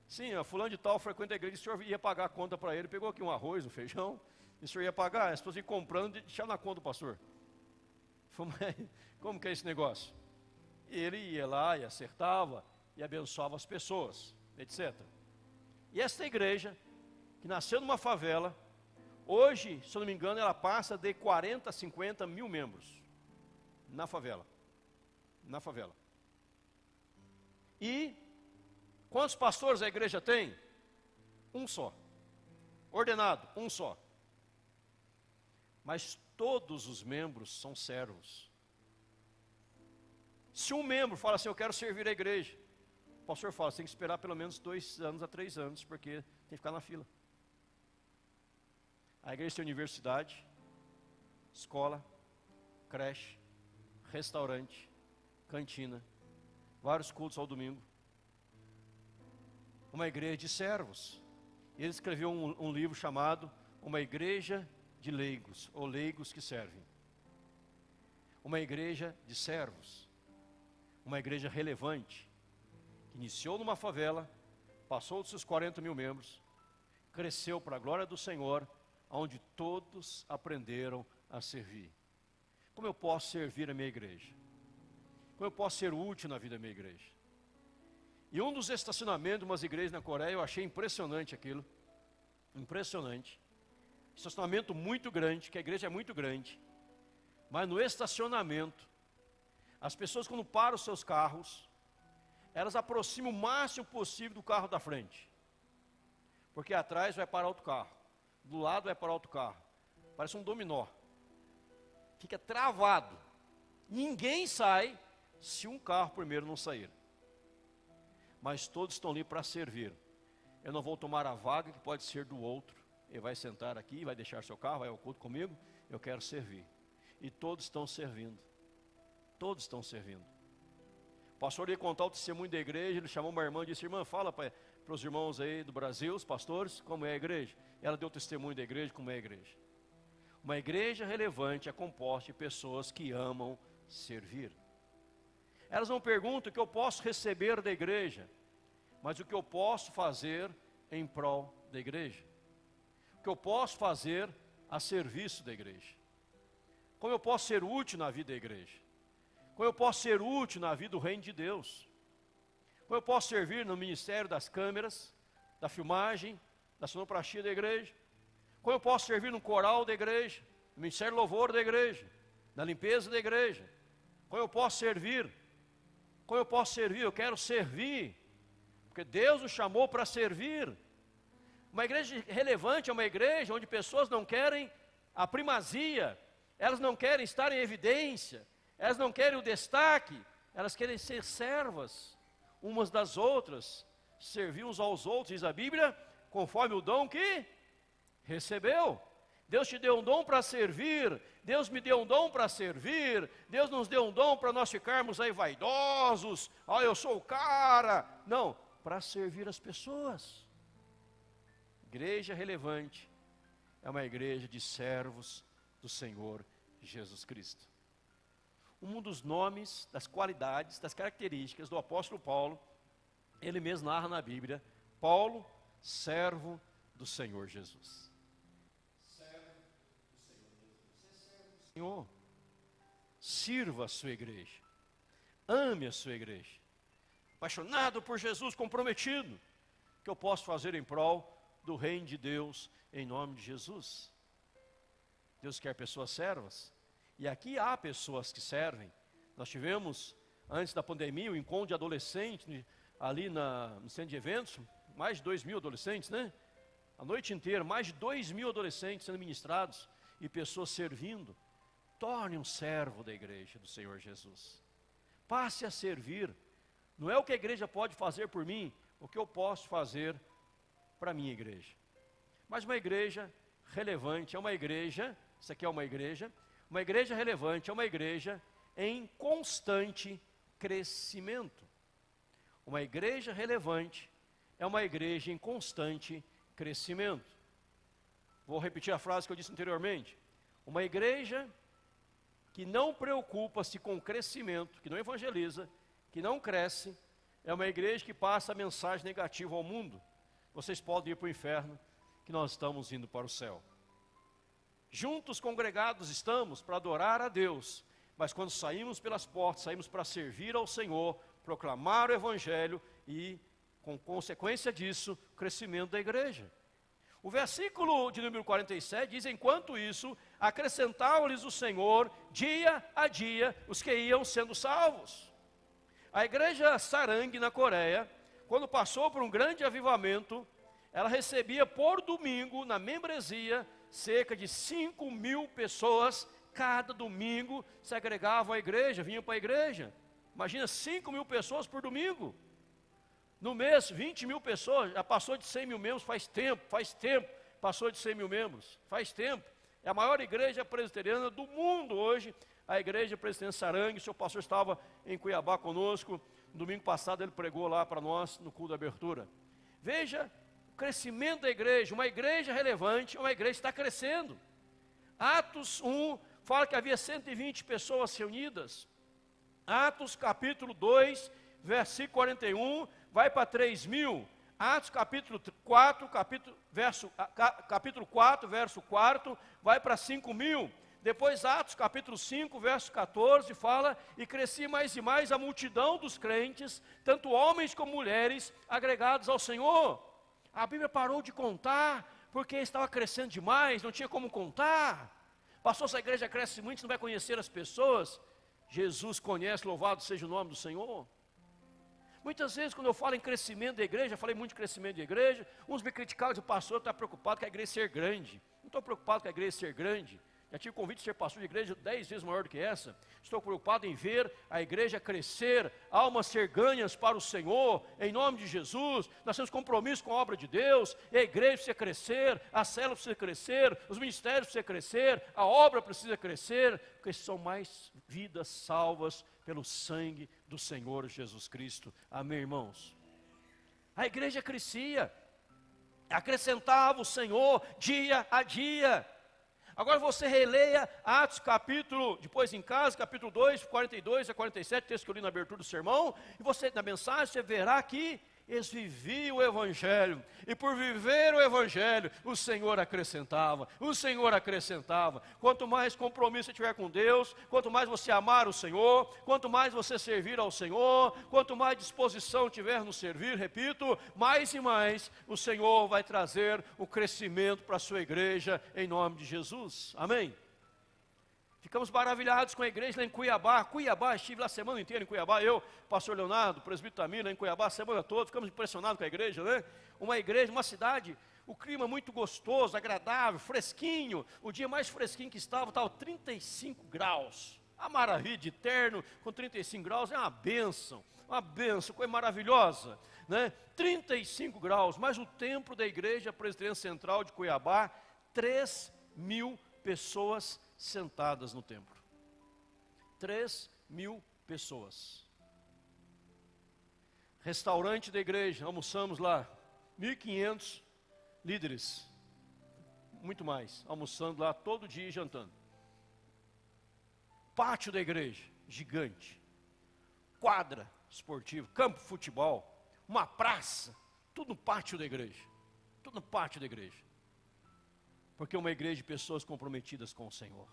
Sim, a fulano de tal frequenta a igreja, o senhor ia pagar a conta para ele, pegou aqui um arroz, um feijão, e o senhor ia pagar, as pessoas iam comprando e deixaram na conta do pastor. Como que é esse negócio? E ele ia lá e acertava, e abençoava as pessoas, etc. E esta igreja, que nasceu numa favela, hoje, se eu não me engano, ela passa de 40 a 50 mil membros, na favela. Na favela. E quantos pastores a igreja tem? Um só. Ordenado, um só. Mas todos os membros são servos. Se um membro fala assim, eu quero servir a igreja, o pastor fala, você tem que esperar pelo menos 2 anos a 3 anos, porque tem que ficar na fila. A igreja tem universidade, escola, creche, restaurante, cantina, vários cultos ao domingo. Uma igreja de servos. Ele escreveu um livro chamado Uma Igreja de Leigos, ou Leigos que Servem. Uma igreja de servos. Uma igreja relevante, que iniciou numa favela, passou dos seus 40 mil membros, cresceu para a glória do Senhor, onde todos aprenderam a servir. Como eu posso servir a minha igreja? Como eu posso ser útil na vida da minha igreja? E um dos estacionamentos de umas igrejas na Coreia, eu achei impressionante aquilo. Impressionante. Estacionamento muito grande, que a igreja é muito grande. Mas no estacionamento, as pessoas quando param os seus carros, elas aproximam o máximo possível do carro da frente. Porque atrás vai parar outro carro. Do lado vai parar outro carro. Parece um dominó. Fica travado. Ninguém sai se um carro primeiro não sair. Mas todos estão ali para servir. Eu não vou tomar a vaga que pode ser do outro. Ele vai sentar aqui, vai deixar seu carro, vai ao culto comigo. Eu quero servir. E todos estão servindo. Todos estão servindo. O pastor ia contar o testemunho da igreja, ele chamou uma irmã e disse, irmã, fala para os irmãos aí do Brasil, os pastores, como é a igreja. Ela deu testemunho da igreja, como é a igreja. Uma igreja relevante é composta de pessoas que amam servir. Elas não perguntam o que eu posso receber da igreja, mas o que eu posso fazer em prol da igreja? O que eu posso fazer a serviço da igreja? Como eu posso ser útil na vida da igreja? Como eu posso ser útil na vida do reino de Deus? Como eu posso servir no ministério das câmeras, da filmagem, da sonoplastia da igreja? Como eu posso servir no coral da igreja, no ministério louvor da igreja, na limpeza da igreja? Como eu posso servir? Como eu posso servir? Eu quero servir, porque Deus nos chamou para servir. Uma igreja relevante é uma igreja onde pessoas não querem a primazia, elas não querem estar em evidência, elas não querem o destaque, elas querem ser servas umas das outras, servir uns aos outros, diz a Bíblia, conforme o dom que recebeu. Deus te deu um dom para servir, Deus me deu um dom para servir, Deus nos deu um dom para nós ficarmos aí vaidosos, eu sou o cara. Não, para servir as pessoas. Igreja relevante é uma igreja de servos do Senhor Jesus Cristo. Um dos nomes, das qualidades, das características do apóstolo Paulo, ele mesmo narra na Bíblia: Paulo, servo do Senhor Jesus. Servo do Senhor Jesus. Você é servo do Senhor. Sirva a sua igreja. Ame a sua igreja. Apaixonado por Jesus, comprometido. O que eu posso fazer em prol do reino de Deus, em nome de Jesus? Deus quer pessoas servas. E aqui há pessoas que servem. Nós tivemos, antes da pandemia, um encontro de adolescentes, ali no centro de eventos, mais de 2.000 adolescentes, né? A noite inteira, mais de 2.000 adolescentes sendo ministrados, e pessoas servindo. Torne um servo da igreja do Senhor Jesus. Passe a servir. Não é o que a igreja pode fazer por mim, o que eu posso fazer para a minha igreja. Mas uma igreja relevante é uma igreja, isso aqui é uma igreja relevante é uma igreja em constante crescimento. Uma igreja relevante é uma igreja em constante crescimento. Vou repetir a frase que eu disse anteriormente. Uma igreja que não preocupa-se com o crescimento, que não evangeliza, que não cresce, é uma igreja que passa a mensagem negativa ao mundo. Vocês podem ir para o inferno, que nós estamos indo para o céu. Juntos congregados estamos para adorar a Deus, mas quando saímos pelas portas, saímos para servir ao Senhor, proclamar o Evangelho e, com consequência disso, o crescimento da igreja. O versículo de número 47 diz: enquanto isso, acrescentava-lhes o Senhor, dia a dia, os que iam sendo salvos. A igreja Sarang, na Coreia, quando passou por um grande avivamento, ela recebia por domingo, na membresia, cerca de 5.000 pessoas, cada domingo, se agregavam à igreja, vinham para a igreja. Imagina, 5.000 pessoas por domingo. No mês, 20.000 pessoas, já passou de 100.000 membros faz tempo, passou de 100.000 membros, faz tempo. É a maior igreja presbiteriana do mundo hoje, a igreja presbiteriana Sarang. O seu pastor estava em Cuiabá conosco, no domingo passado ele pregou lá para nós, no culto de abertura. Veja o crescimento da igreja, uma igreja relevante, uma igreja que está crescendo. Atos 1 fala que havia 120 pessoas reunidas. Atos capítulo 2, versículo 41, vai para 3.000. Atos capítulo 4, verso 4, vai para 5.000. Depois Atos capítulo 5, verso 14, fala: e crescia mais e mais a multidão dos crentes, tanto homens como mulheres, agregados ao Senhor. A Bíblia parou de contar, porque estava crescendo demais, não tinha como contar. Pastor, essa igreja cresce muito, você não vai conhecer as pessoas. Jesus conhece, louvado seja o nome do Senhor. Muitas vezes, quando eu falo em crescimento da igreja, eu falei muito de crescimento da igreja, uns me criticaram, o pastor está preocupado com a igreja ser grande. Não estou preocupado com a igreja ser grande. Já tive convite de ser pastor de igreja 10 vezes maior do que essa. Estou preocupado em ver a igreja crescer, almas ser ganhas para o Senhor, em nome de Jesus. Nós temos compromisso com a obra de Deus, e a igreja precisa crescer, a célula precisa crescer, os ministérios precisam crescer, a obra precisa crescer, porque são mais vidas salvas pelo sangue do Senhor Jesus Cristo. Amém, irmãos? A igreja crescia, acrescentava o Senhor dia a dia. Agora você releia Atos capítulo, depois em casa, capítulo 2, 42 a 47, texto que eu li na abertura do sermão, e você, na mensagem, você verá que Eles viviam o Evangelho, e por viver o Evangelho, o Senhor acrescentava, o Senhor acrescentava. Quanto mais compromisso você tiver com Deus, quanto mais você amar o Senhor, quanto mais você servir ao Senhor, quanto mais disposição tiver no servir, repito, mais e mais o Senhor vai trazer o crescimento para a sua igreja, em nome de Jesus, amém? Ficamos maravilhados com a igreja lá em Cuiabá. Estive lá a semana inteira em Cuiabá. Eu, pastor Leonardo, presbítero Tamir, lá em Cuiabá a semana toda. Ficamos impressionados com a igreja, né? Uma igreja, uma cidade, o clima muito gostoso, agradável, fresquinho. O dia mais fresquinho que estava 35 graus. A maravilha de terno com 35 graus é uma bênção, coisa maravilhosa, né? 35 graus, mas o templo da igreja Presbiteriana Central de Cuiabá, 3.000 pessoas sentadas no templo. 3.000 pessoas. Restaurante da igreja, almoçamos lá, 1.500 líderes, muito mais, almoçando lá todo dia e jantando. Pátio da igreja, gigante. Quadra esportiva, campo de futebol, uma praça, tudo no pátio da igreja. Tudo no pátio da igreja. Porque é uma igreja de pessoas comprometidas com o Senhor.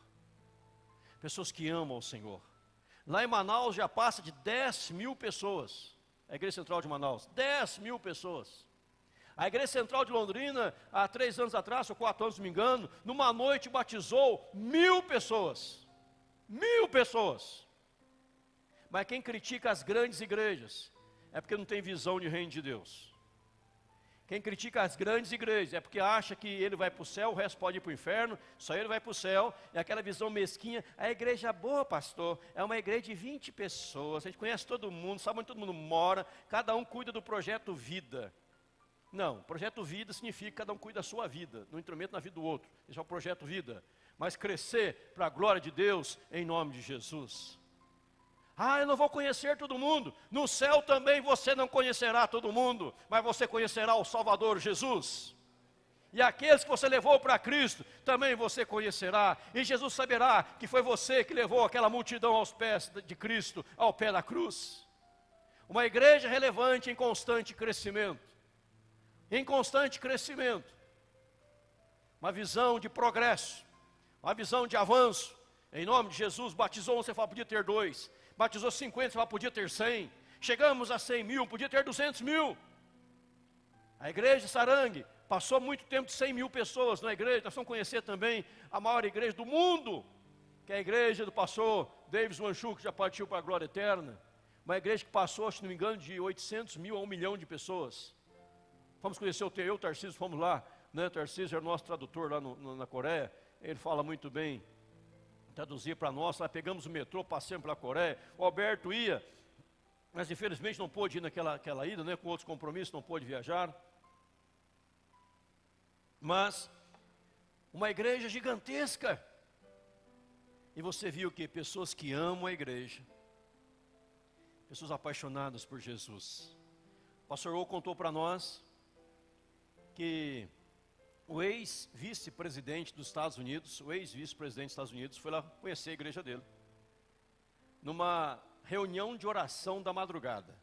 Pessoas que amam o Senhor. Lá em Manaus já passa de 10.000 pessoas. A igreja central de Manaus, 10.000 pessoas. A igreja central de Londrina, há 3 anos atrás, ou 4 anos, se não me engano, numa noite batizou 1.000 pessoas. 1.000 pessoas. Mas quem critica as grandes igrejas é porque não tem visão de reino de Deus. Quem critica as grandes igrejas é porque acha que ele vai para o céu, o resto pode ir para o inferno, só ele vai para o céu, é aquela visão mesquinha. A igreja boa, pastor, é uma igreja de 20 pessoas, a gente conhece todo mundo, sabe onde todo mundo mora, cada um cuida do projeto vida. Não, projeto vida significa que cada um cuida da sua vida, não intromete na vida do outro, esse é o projeto vida. Mas crescer para a glória de Deus, em nome de Jesus. Eu não vou conhecer todo mundo. No céu também você não conhecerá todo mundo, mas você conhecerá o Salvador Jesus. E aqueles que você levou para Cristo, também você conhecerá. E Jesus saberá que foi você que levou aquela multidão aos pés de Cristo, ao pé da cruz. Uma igreja relevante em constante crescimento. Em constante crescimento. Uma visão de progresso. Uma visão de avanço. Em nome de Jesus, batizou um, você fala, podia ter 2. Batizou 50, você fala, podia ter 100. Chegamos a 100.000, podia ter 200.000. A igreja Sarangue passou muito tempo de 100.000 pessoas na igreja. Nós vamos conhecer também a maior igreja do mundo, que é a igreja do pastor Davis Wanchu, que já partiu para a glória eterna. Uma igreja que passou, se não me engano, de 800.000 a 1 milhão de pessoas. Vamos conhecer o Tarcísio, fomos lá, né? O Tarcísio era o nosso tradutor lá na Coreia. Ele fala muito bem, traduzir para nós. Lá pegamos o metrô, passamos pela Coreia. O Alberto ia, mas infelizmente não pôde ir naquela ida, né? Com outros compromissos, não pôde viajar. Mas uma igreja gigantesca. E você viu que pessoas que amam a igreja, pessoas apaixonadas por Jesus. O pastor O contou para nós que o ex-vice-presidente dos Estados Unidos, o ex-vice-presidente dos Estados Unidos, foi lá conhecer a igreja dele, numa reunião de oração da madrugada.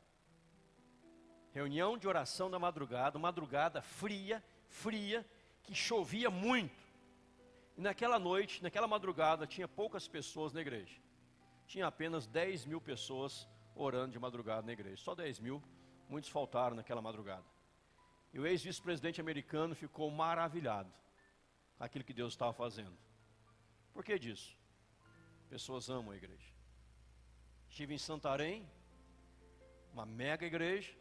Reunião de oração da madrugada, madrugada fria, que chovia muito. E naquela noite, naquela madrugada, tinha poucas pessoas na igreja. Tinha apenas 10.000 pessoas orando de madrugada na igreja. Só 10.000, muitos faltaram naquela madrugada. E o ex-vice-presidente americano ficou maravilhado com aquilo que Deus estava fazendo. Por que disso? Pessoas amam a igreja. Estive em Santarém, uma mega igreja,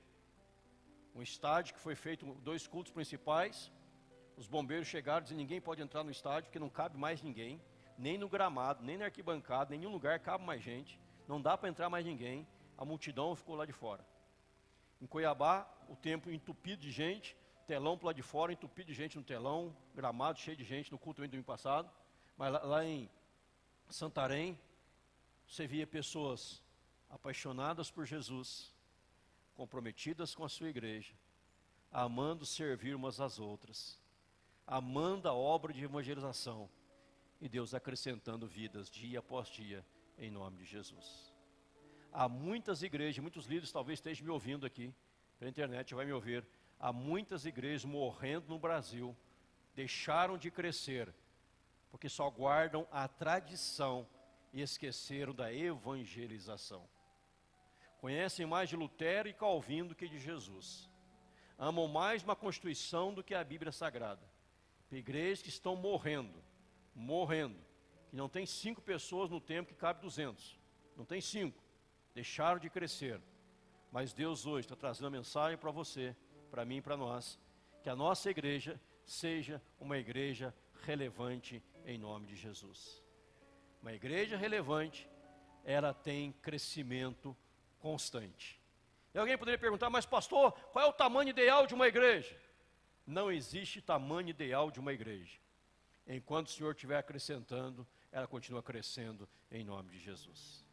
um estádio que foi feito 2 cultos principais. Os bombeiros chegaram e disseram, ninguém pode entrar no estádio porque não cabe mais ninguém, nem no gramado, nem na arquibancada, em nenhum lugar cabe mais gente, não dá para entrar mais ninguém, a multidão ficou lá de fora. Em Cuiabá, o templo entupido de gente, telão para lá de fora, entupido de gente no telão, gramado cheio de gente no culto do domingo passado. Mas lá em Santarém, você via pessoas apaixonadas por Jesus, comprometidas com a sua igreja, amando servir umas às outras, amando a obra de evangelização, e Deus acrescentando vidas dia após dia, em nome de Jesus. Há muitas igrejas, muitos líderes talvez estejam me ouvindo aqui, pela internet vai me ouvir, há muitas igrejas morrendo no Brasil, deixaram de crescer, porque só guardam a tradição e esqueceram da evangelização. Conhecem mais de Lutero e Calvino do que de Jesus. Amam mais uma Constituição do que a Bíblia Sagrada. Igrejas que estão morrendo, que não tem 5 pessoas no templo que cabe 200. Não tem 5. Deixaram de crescer. Mas Deus hoje está trazendo a mensagem para você, para mim e para nós, que a nossa igreja seja uma igreja relevante em nome de Jesus. Uma igreja relevante, ela tem crescimento constante. E alguém poderia perguntar, mas pastor, qual é o tamanho ideal de uma igreja? Não existe tamanho ideal de uma igreja. Enquanto o Senhor estiver acrescentando, ela continua crescendo em nome de Jesus.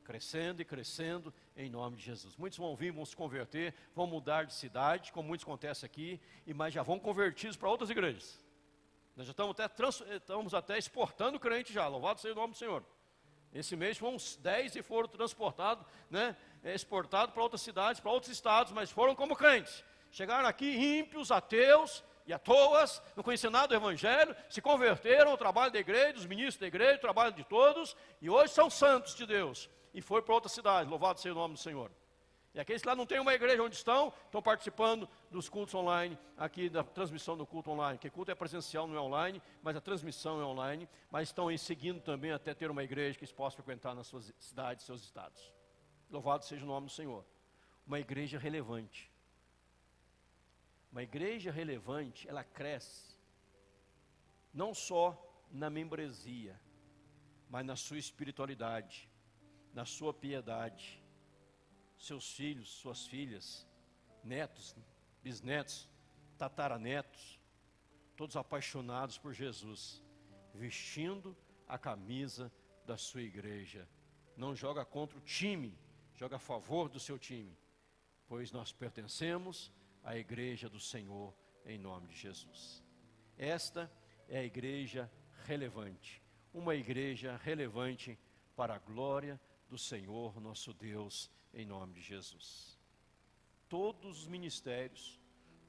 Crescendo e crescendo em nome de Jesus. Muitos vão vir, vão se converter, vão mudar de cidade, como muitos acontece aqui, mas já vão convertidos para outras igrejas. Nós já estamos até exportando crente já, louvado seja o nome do Senhor. Esse mês foram uns 10 e foram transportados, exportados para outras cidades, para outros estados, mas foram como crentes. Chegaram aqui ímpios, ateus e à toas, não conheciam nada do Evangelho, se converteram ao trabalho da igreja, dos ministros da igreja, ao trabalho de todos, e hoje são santos de Deus. E foi para outra cidade, louvado seja o nome do Senhor. E aqueles que lá não têm uma igreja onde estão participando dos cultos online, aqui da transmissão do culto online, que culto é presencial, não é online, mas a transmissão é online, mas estão aí seguindo também até ter uma igreja que eles possam frequentar nas suas cidades, seus estados. Louvado seja o nome do Senhor. Uma igreja relevante. Uma igreja relevante, ela cresce, não só na membresia, mas na sua espiritualidade, na sua piedade. Seus filhos, suas filhas, netos, bisnetos, tataranetos, todos apaixonados por Jesus, vestindo a camisa da sua igreja. Não joga contra o time, joga a favor do seu time, pois nós pertencemos à igreja do Senhor em nome de Jesus. Esta é a igreja relevante, uma igreja relevante para a glória do Senhor nosso Deus, em nome de Jesus. Todos os ministérios,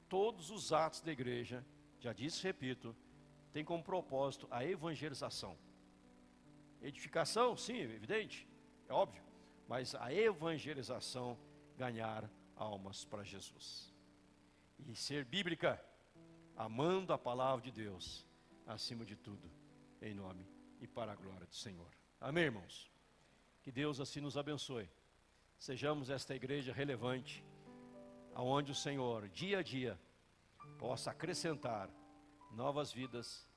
todos os atos da igreja, já disse, repito, tem como propósito a evangelização. Edificação, sim, evidente, é óbvio, mas a evangelização, ganhar almas para Jesus. E ser bíblica, amando a palavra de Deus, acima de tudo, em nome e para a glória do Senhor. Amém, irmãos? Que Deus assim nos abençoe. Sejamos esta igreja relevante, aonde o Senhor, dia a dia, possa acrescentar novas vidas,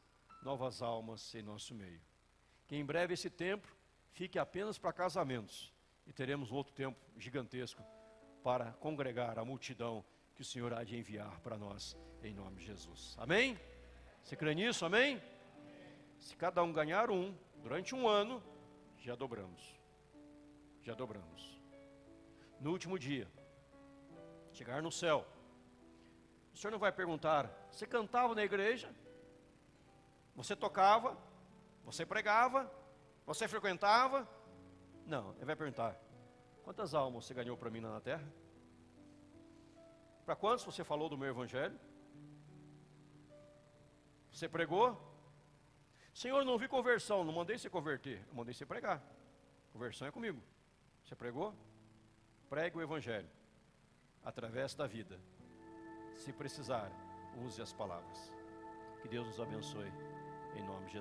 novas almas em nosso meio. Que em breve esse templo fique apenas para casamentos, e teremos um outro templo gigantesco para congregar a multidão que o Senhor há de enviar para nós, em nome de Jesus. Amém? Você crê nisso? Amém? Se cada um ganhar um, durante um ano, já dobramos. Já dobramos. No último dia, chegar no céu, o Senhor não vai perguntar, você cantava na igreja? Você tocava? Você pregava? Você frequentava? Não, Ele vai perguntar, quantas almas você ganhou para mim lá na terra? Para quantos você falou do meu evangelho? Você pregou? Senhor, não vi conversão, não mandei você converter, eu mandei você pregar. Conversão é comigo. Você pregou? Pregue o evangelho através da vida. Se precisar, use as palavras. Que Deus nos abençoe em nome de Jesus.